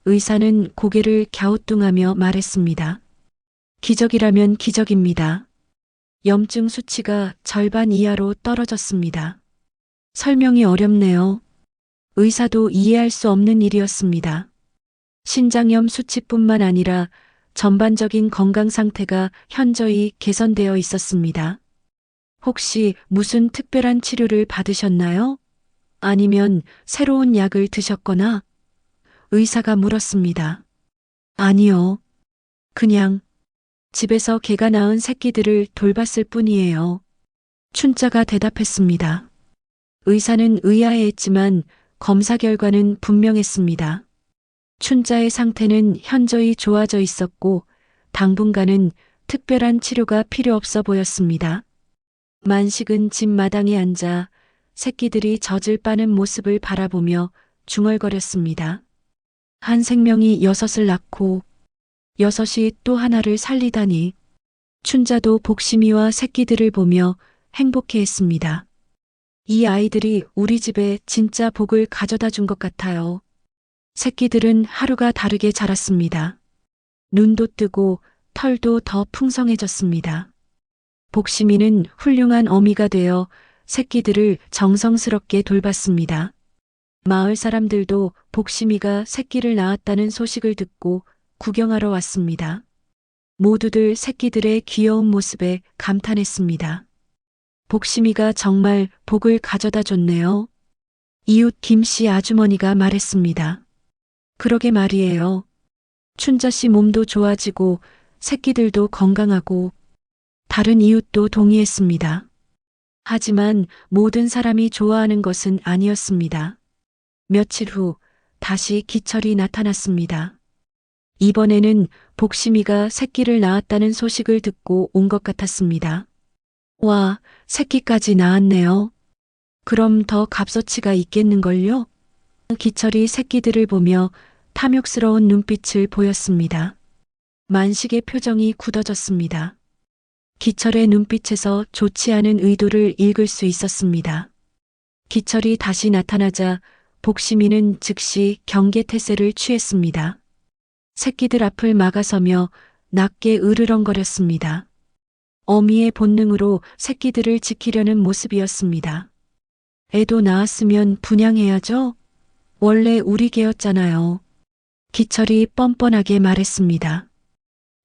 의사는 고개를 갸우뚱하며 말했습니다. 기적이라면 기적입니다. 염증 수치가 절반 이하로 떨어졌습니다. 설명이 어렵네요. 의사도 이해할 수 없는 일이었습니다. 신장염 수치뿐만 아니라 전반적인 건강 상태가 현저히 개선되어 있었습니다. 혹시 무슨 특별한 치료를 받으셨나요? 아니면 새로운 약을 드셨거나? 의사가 물었습니다. 아니요. 그냥 집에서 개가 낳은 새끼들을 돌봤을 뿐이에요. 춘자가 대답했습니다. 의사는 의아해했지만 검사 결과는 분명했습니다. 춘자의 상태는 현저히 좋아져 있었고 당분간은 특별한 치료가 필요 없어 보였습니다. 만식은 집 마당에 앉아 새끼들이 젖을 빠는 모습을 바라보며 중얼거렸습니다. 한 생명이 6을 낳고 6이 또 하나를 살리다니. 춘자도 복심이와 새끼들을 보며 행복해했습니다. 이 아이들이 우리 집에 진짜 복을 가져다 준 것 같아요. 새끼들은 하루가 다르게 자랐습니다. 눈도 뜨고 털도 더 풍성해졌습니다. 복심이는 훌륭한 어미가 되어 새끼들을 정성스럽게 돌봤습니다. 마을 사람들도 복심이가 새끼를 낳았다는 소식을 듣고 구경하러 왔습니다. 모두들 새끼들의 귀여운 모습에 감탄했습니다. 복심이가 정말 복을 가져다 줬네요. 이웃 김씨 아주머니가 말했습니다. 그러게 말이에요. 춘자 씨 몸도 좋아지고 새끼들도 건강하고 다른 이웃도 동의했습니다. 하지만 모든 사람이 좋아하는 것은 아니었습니다. 며칠 후 다시 기철이 나타났습니다. 이번에는 복심이가 새끼를 낳았다는 소식을 듣고 온 것 같았습니다. 와, 새끼까지 낳았네요. 그럼 더 값어치가 있겠는걸요? 기철이 새끼들을 보며 탐욕스러운 눈빛을 보였습니다. 만식의 표정이 굳어졌습니다. 기철의 눈빛에서 좋지 않은 의도를 읽을 수 있었습니다. 기철이 다시 나타나자 복심이는 즉시 경계태세를 취했습니다. 새끼들 앞을 막아서며 낮게 으르렁거렸습니다. 어미의 본능으로 새끼들을 지키려는 모습이었습니다. 애도 낳았으면 분양해야죠? 원래 우리 개였잖아요. 기철이 뻔뻔하게 말했습니다.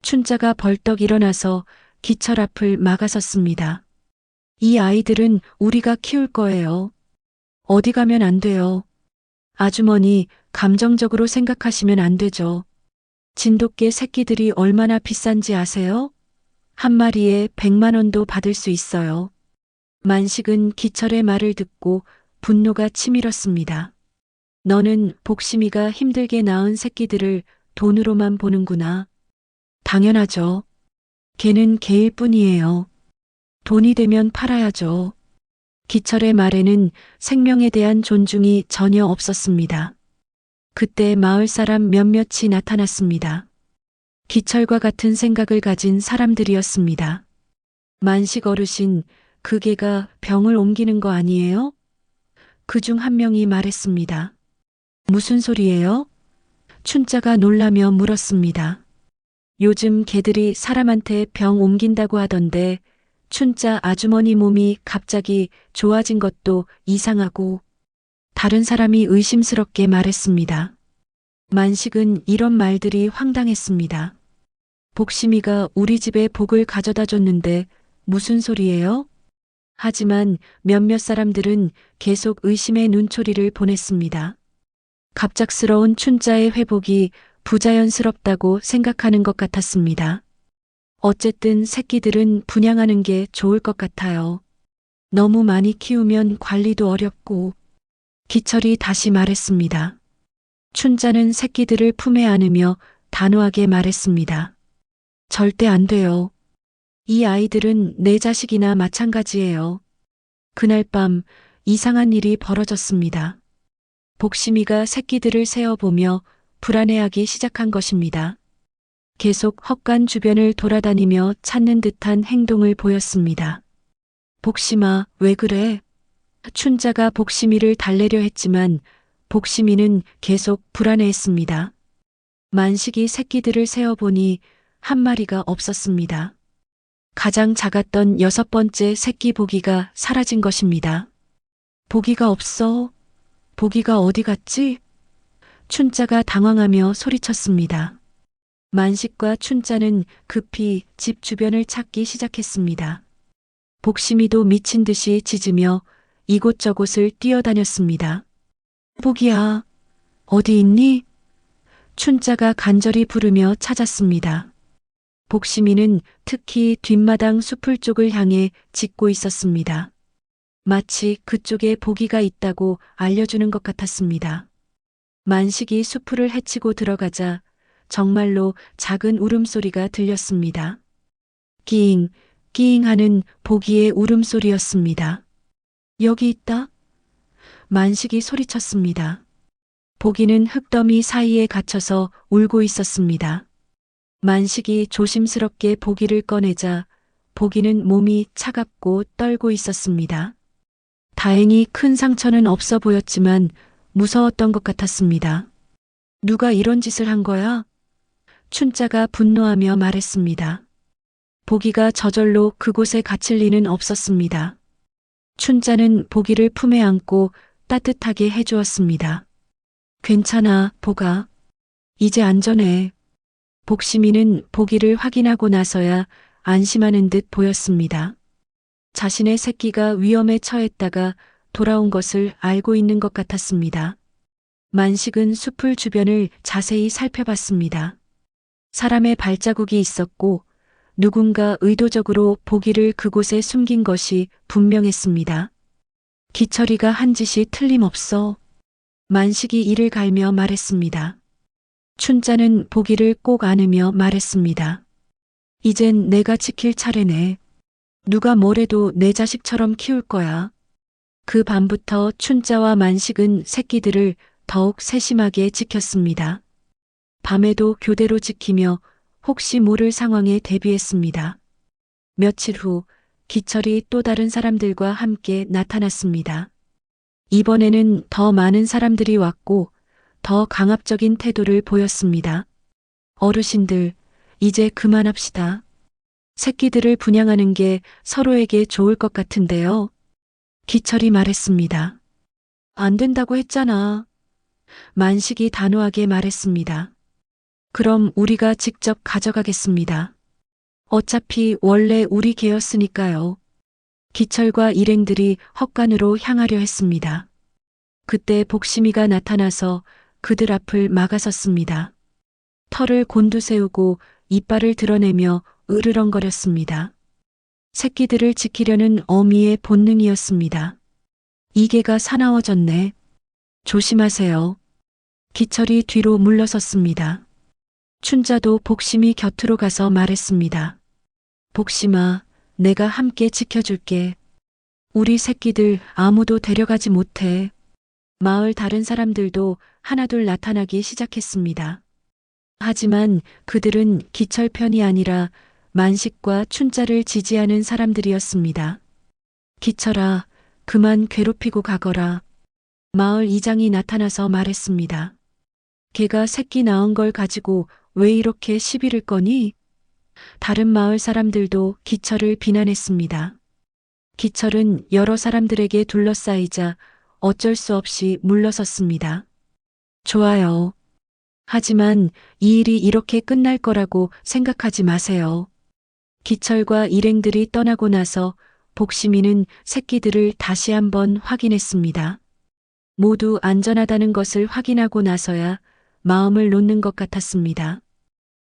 춘자가 벌떡 일어나서 기철 앞을 막아섰습니다. 이 아이들은 우리가 키울 거예요. 어디 가면 안 돼요. 아주머니, 감정적으로 생각하시면 안 되죠. 진돗개 새끼들이 얼마나 비싼지 아세요? 한 마리에 100만 원도 받을 수 있어요. 만식은 기철의 말을 듣고 분노가 치밀었습니다. 너는 복심이가 힘들게 낳은 새끼들을 돈으로만 보는구나. 당연하죠. 걔는 걔일 뿐이에요. 돈이 되면 팔아야죠. 기철의 말에는 생명에 대한 존중이 전혀 없었습니다. 그때 마을 사람 몇몇이 나타났습니다. 기철과 같은 생각을 가진 사람들이었습니다. 만식 어르신, 그 개가 병을 옮기는 거 아니에요? 그중 한 명이 말했습니다. 무슨 소리예요? 춘자가 놀라며 물었습니다. 요즘 개들이 사람한테 병 옮긴다고 하던데 춘자 아주머니 몸이 갑자기 좋아진 것도 이상하고 다른 사람이 의심스럽게 말했습니다. 만식은 이런 말들이 황당했습니다. 복심이가 우리 집에 복을 가져다 줬는데 무슨 소리예요? 하지만 몇몇 사람들은 계속 의심의 눈초리를 보냈습니다. 갑작스러운 춘자의 회복이 부자연스럽다고 생각하는 것 같았습니다. 어쨌든 새끼들은 분양하는 게 좋을 것 같아요. 너무 많이 키우면 관리도 어렵고. 기철이 다시 말했습니다. 춘자는 새끼들을 품에 안으며 단호하게 말했습니다. 절대 안 돼요. 이 아이들은 내 자식이나 마찬가지예요. 그날 밤 이상한 일이 벌어졌습니다. 복심이가 새끼들을 세어보며 불안해하기 시작한 것입니다. 계속 헛간 주변을 돌아다니며 찾는 듯한 행동을 보였습니다. 복심아, 왜 그래? 춘자가 복심이를 달래려 했지만 복심이는 계속 불안해했습니다. 만식이 새끼들을 세어보니 한 마리가 없었습니다. 가장 작았던 6번째 새끼 보기가 사라진 것입니다. 보기가 없어. 보기가 어디 갔지? 춘자가 당황하며 소리쳤습니다. 만식과 춘자는 급히 집 주변을 찾기 시작했습니다. 복심이도 미친 듯이 짖으며 이곳저곳을 뛰어다녔습니다. 보기야, 어디 있니? 춘자가 간절히 부르며 찾았습니다. 복심이는 특히 뒷마당 수풀 쪽을 향해 짖고 있었습니다. 마치 그쪽에 보기가 있다고 알려주는 것 같았습니다. 만식이 수풀을 헤치고 들어가자 정말로 작은 울음소리가 들렸습니다. 끼잉, 끼잉 하는 보기의 울음소리였습니다. 여기 있다? 만식이 소리쳤습니다. 보기는 흙더미 사이에 갇혀서 울고 있었습니다. 만식이 조심스럽게 보기를 꺼내자 보기는 몸이 차갑고 떨고 있었습니다. 다행히 큰 상처는 없어 보였지만 무서웠던 것 같았습니다. 누가 이런 짓을 한 거야? 춘자가 분노하며 말했습니다. 보기가 저절로 그곳에 갇힐 리는 없었습니다. 춘자는 보기를 품에 안고 따뜻하게 해주었습니다. 괜찮아, 보가. 이제 안전해. 복심이는 보기를 확인하고 나서야 안심하는 듯 보였습니다. 자신의 새끼가 위험에 처했다가 돌아온 것을 알고 있는 것 같았습니다. 만식은 숲을 주변을 자세히 살펴봤습니다. 사람의 발자국이 있었고 누군가 의도적으로 보기를 그곳에 숨긴 것이 분명했습니다. 기철이가 한 짓이 틀림없어. 만식이 이를 갈며 말했습니다. 춘자는 보기를 꼭 안으며 말했습니다. 이젠 내가 지킬 차례네. 누가 뭐래도 내 자식처럼 키울 거야. 그 밤부터 춘자와 만식은 새끼들을 더욱 세심하게 지켰습니다. 밤에도 교대로 지키며 혹시 모를 상황에 대비했습니다. 며칠 후 기철이 또 다른 사람들과 함께 나타났습니다. 이번에는 더 많은 사람들이 왔고 더 강압적인 태도를 보였습니다. 어르신들, 이제 그만합시다. 새끼들을 분양하는 게 서로에게 좋을 것 같은데요. 기철이 말했습니다. 안 된다고 했잖아. 만식이 단호하게 말했습니다. 그럼 우리가 직접 가져가겠습니다. 어차피 원래 우리 개였으니까요. 기철과 일행들이 헛간으로 향하려 했습니다. 그때 복심이가 나타나서 그들 앞을 막아섰습니다. 털을 곤두세우고 이빨을 드러내며 으르렁거렸습니다. 새끼들을 지키려는 어미의 본능이었습니다. 이 개가 사나워졌네. 조심하세요. 기철이 뒤로 물러섰습니다. 춘자도 복심이 곁으로 가서 말했습니다. 복심아, 내가 함께 지켜줄게. 우리 새끼들 아무도 데려가지 못해. 마을 다른 사람들도 하나둘 나타나기 시작했습니다. 하지만 그들은 기철 편이 아니라 만식과 춘자를 지지하는 사람들이었습니다. 기철아, 그만 괴롭히고 가거라. 마을 이장이 나타나서 말했습니다. 걔가 새끼 낳은 걸 가지고 왜 이렇게 시비를 거니? 다른 마을 사람들도 기철을 비난했습니다. 기철은 여러 사람들에게 둘러싸이자 어쩔 수 없이 물러섰습니다. 좋아요. 하지만 이 일이 이렇게 끝날 거라고 생각하지 마세요. 기철과 일행들이 떠나고 나서 복심이는 새끼들을 다시 한번 확인했습니다. 모두 안전하다는 것을 확인하고 나서야 마음을 놓는 것 같았습니다.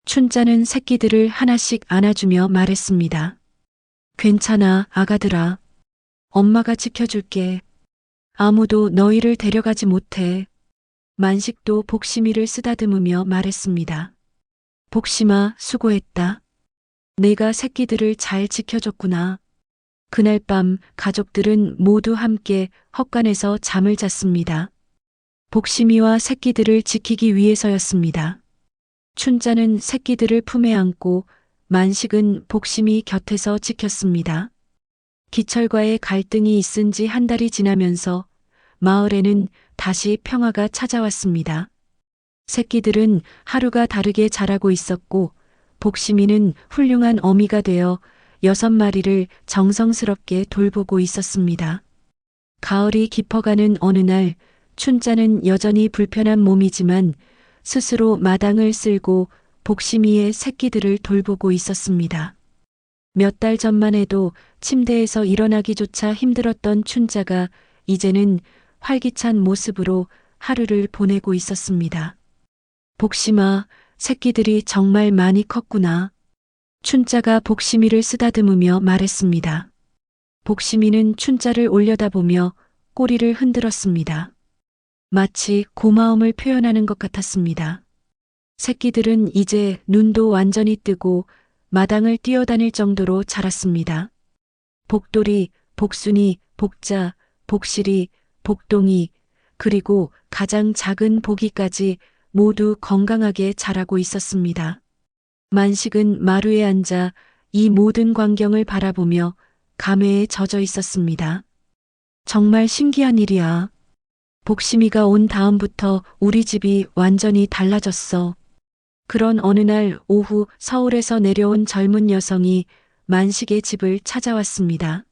춘자는 새끼들을 하나씩 안아주며 말했습니다. 괜찮아, 아가들아. 엄마가 지켜줄게. 아무도 너희를 데려가지 못해. 만식도 복심이를 쓰다듬으며 말했습니다. 복심아, 수고했다. 내가 새끼들을 잘 지켜줬구나. 그날 밤 가족들은 모두 함께 헛간에서 잠을 잤습니다. 복심이와 새끼들을 지키기 위해서였습니다. 춘자는 새끼들을 품에 안고 만식은 복심이 곁에서 지켰습니다. 기철과의 갈등이 있은 지 한 달이 지나면서 마을에는 다시 평화가 찾아왔습니다. 새끼들은 하루가 다르게 자라고 있었고 복심이는 훌륭한 어미가 되어 6마리를 정성스럽게 돌보고 있었습니다. 가을이 깊어가는 어느 날 춘자는 여전히 불편한 몸이지만 스스로 마당을 쓸고 복심이의 새끼들을 돌보고 있었습니다. 몇 달 전만 해도 침대에서 일어나기조차 힘들었던 춘자가 이제는 활기찬 모습으로 하루를 보내고 있었습니다. 복심아, 새끼들이 정말 많이 컸구나. 춘자가 복심이를 쓰다듬으며 말했습니다. 복심이는 춘자를 올려다보며 꼬리를 흔들었습니다. 마치 고마움을 표현하는 것 같았습니다. 새끼들은 이제 눈도 완전히 뜨고 마당을 뛰어다닐 정도로 자랐습니다. 복돌이, 복순이, 복자, 복실이, 복동이, 그리고 가장 작은 복이까지 모두 건강하게 자라고 있었습니다. 만식은 마루에 앉아 이 모든 광경을 바라보며 감회에 젖어 있었습니다. 정말 신기한 일이야. 복심이가 온 다음부터 우리 집이 완전히 달라졌어. 그런 어느 날 오후 서울에서 내려온 젊은 여성이 만식의 집을 찾아왔습니다.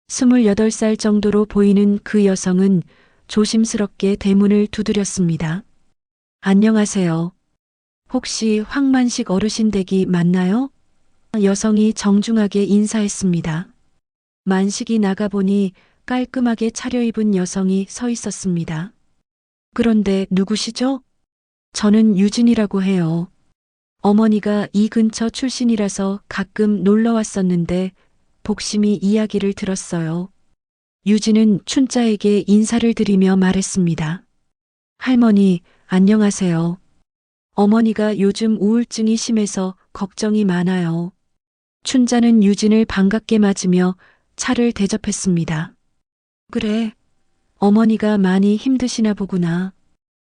28살 정도로 보이는 그 여성은 조심스럽게 대문을 두드렸습니다. 안녕하세요. 혹시 황만식 어르신 댁이 맞나요? 여성이 정중하게 인사했습니다. 만식이 나가보니 깔끔하게 차려입은 여성이 서 있었습니다. 그런데 누구시죠? 저는 유진이라고 해요. 어머니가 이 근처 출신이라서 가끔 놀러 왔었는데 복심이 이야기를 들었어요. 유진은 춘자에게 인사를 드리며 말했습니다. 할머니, 안녕하세요. 어머니가 요즘 우울증이 심해서 걱정이 많아요. 춘자는 유진을 반갑게 맞으며 차를 대접했습니다. 그래, 어머니가 많이 힘드시나 보구나.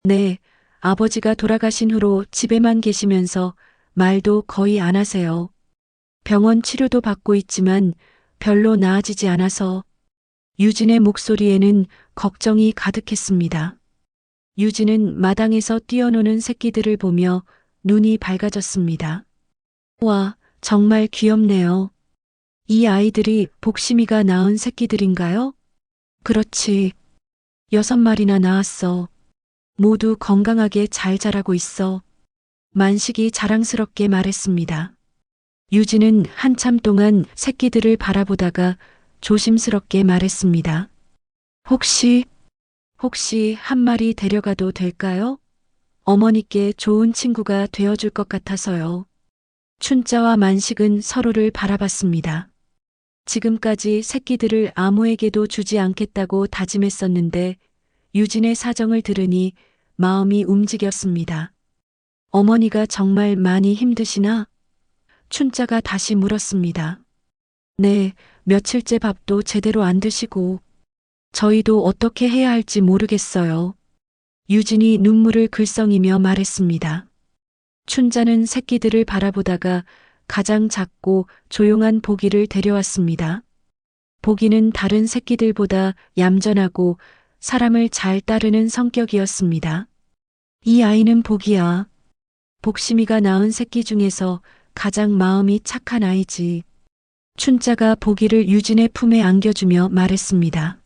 네, 아버지가 돌아가신 후로 집에만 계시면서 말도 거의 안 하세요. 병원 치료도 받고 있지만 별로 나아지지 않아서 유진의 목소리에는 걱정이 가득했습니다. 유진은 마당에서 뛰어노는 새끼들을 보며 눈이 밝아졌습니다. 와, 정말 귀엽네요. 이 아이들이 복심이가 낳은 새끼들인가요? 그렇지. 6마리나 낳았어. 모두 건강하게 잘 자라고 있어. 만식이 자랑스럽게 말했습니다. 유진은 한참 동안 새끼들을 바라보다가 조심스럽게 말했습니다. 혹시 한 마리 데려가도 될까요? 어머니께 좋은 친구가 되어줄 것 같아서요. 춘자와 만식은 서로를 바라봤습니다. 지금까지 새끼들을 아무에게도 주지 않겠다고 다짐했었는데 유진의 사정을 들으니 마음이 움직였습니다. 어머니가 정말 많이 힘드시나? 춘자가 다시 물었습니다. 네, 며칠째 밥도 제대로 안 드시고 저희도 어떻게 해야 할지 모르겠어요. 유진이 눈물을 글썽이며 말했습니다. 춘자는 새끼들을 바라보다가 가장 작고 조용한 보기를 데려왔습니다. 보기는 다른 새끼들보다 얌전하고 사람을 잘 따르는 성격이었습니다. 이 아이는 보기야. 복심이가 낳은 새끼 중에서 가장 마음이 착한 아이지. 춘자가 보기를 유진의 품에 안겨주며 말했습니다.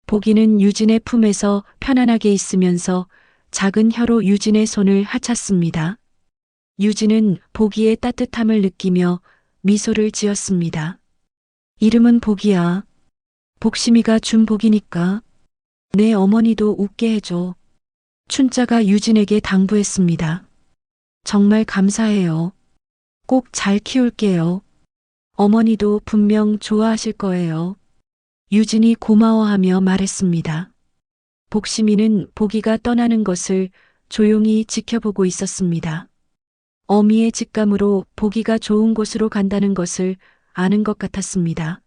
보기는 유진의 품에서 편안하게 있으면서 작은 혀로 유진의 손을 하찼습니다. 유진은 보기의 따뜻함을 느끼며 미소를 지었습니다. 이름은 보기야. 복심이가 준 복이니까 내 어머니도 웃게 해줘. 춘자가 유진에게 당부했습니다. 정말 감사해요. 꼭 잘 키울게요. 어머니도 분명 좋아하실 거예요. 유진이 고마워하며 말했습니다. 복심이는 보기가 떠나는 것을 조용히 지켜보고 있었습니다. 어미의 직감으로 보기가 좋은 곳으로 간다는 것을 아는 것 같았습니다.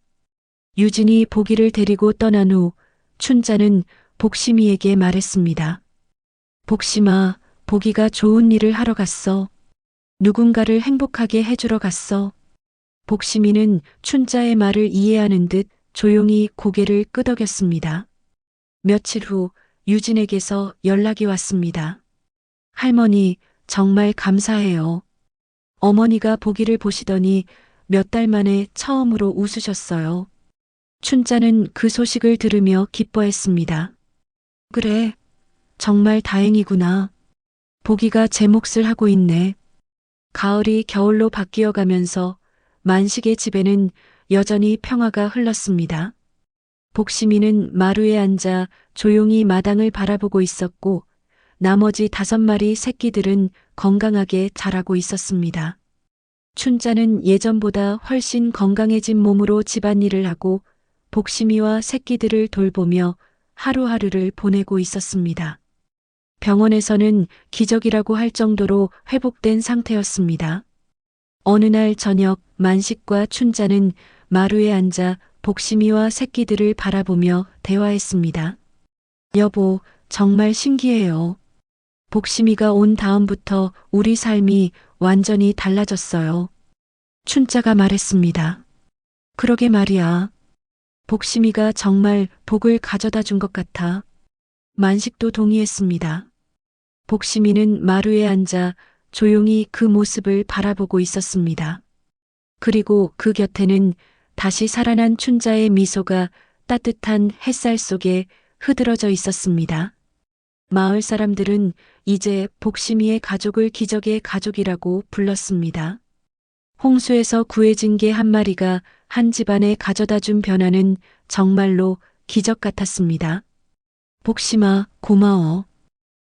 유진이 보기를 데리고 떠난 후 춘자는 복심이에게 말했습니다. 복심아, 보기가 좋은 일을 하러 갔어. 누군가를 행복하게 해주러 갔어. 복심이는 춘자의 말을 이해하는 듯 조용히 고개를 끄덕였습니다. 며칠 후 유진에게서 연락이 왔습니다. 할머니, 정말 감사해요. 어머니가 보기를 보시더니 몇 달 만에 처음으로 웃으셨어요. 춘자는 그 소식을 들으며 기뻐했습니다. 그래, 정말 다행이구나. 보기가 제 몫을 하고 있네. 가을이 겨울로 바뀌어 가면서 만식의 집에는 여전히 평화가 흘렀습니다. 복심이는 마루에 앉아 조용히 마당을 바라보고 있었고 나머지 5마리 새끼들은 건강하게 자라고 있었습니다. 춘자는 예전보다 훨씬 건강해진 몸으로 집안일을 하고 복심이와 새끼들을 돌보며 하루하루를 보내고 있었습니다. 병원에서는 기적이라고 할 정도로 회복된 상태였습니다. 어느 날 저녁 만식과 춘자는 마루에 앉아 복심이와 새끼들을 바라보며 대화했습니다. 여보, 정말 신기해요. 복심이가 온 다음부터 우리 삶이 완전히 달라졌어요. 춘자가 말했습니다. 그러게 말이야. 복심이가 정말 복을 가져다 준 것 같아. 만식도 동의했습니다. 복심이는 마루에 앉아 조용히 그 모습을 바라보고 있었습니다. 그리고 그 곁에는 다시 살아난 춘자의 미소가 따뜻한 햇살 속에 흐드러져 있었습니다. 마을 사람들은 이제 복심이의 가족을 기적의 가족이라고 불렀습니다. 홍수에서 구해진 개 한 마리가 한 집안에 가져다 준 변화는 정말로 기적 같았습니다. 복심아, 고마워.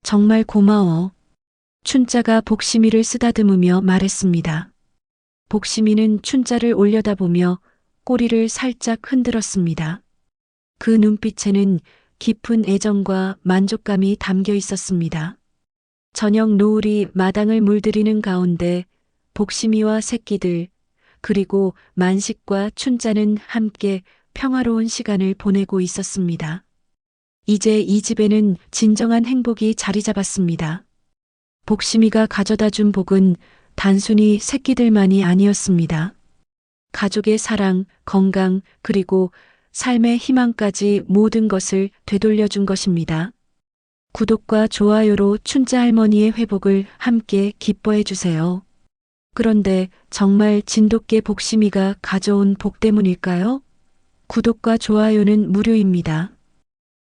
정말 고마워. 춘자가 복심이를 쓰다듬으며 말했습니다. 복심이는 춘자를 올려다보며 꼬리를 살짝 흔들었습니다. 그 눈빛에는 깊은 애정과 만족감이 담겨 있었습니다. 저녁 노을이 마당을 물들이는 가운데 복심이와 새끼들, 그리고 만식과 춘자는 함께 평화로운 시간을 보내고 있었습니다. 이제 이 집에는 진정한 행복이 자리 잡았습니다. 복심이가 가져다 준 복은 단순히 새끼들만이 아니었습니다. 가족의 사랑, 건강, 그리고 삶의 희망까지 모든 것을 되돌려 준 것입니다. 구독과 좋아요로 춘자 할머니의 회복을 함께 기뻐해 주세요. 그런데 정말 진돗개 복심이가 가져온 복 때문일까요? 구독과 좋아요는 무료입니다.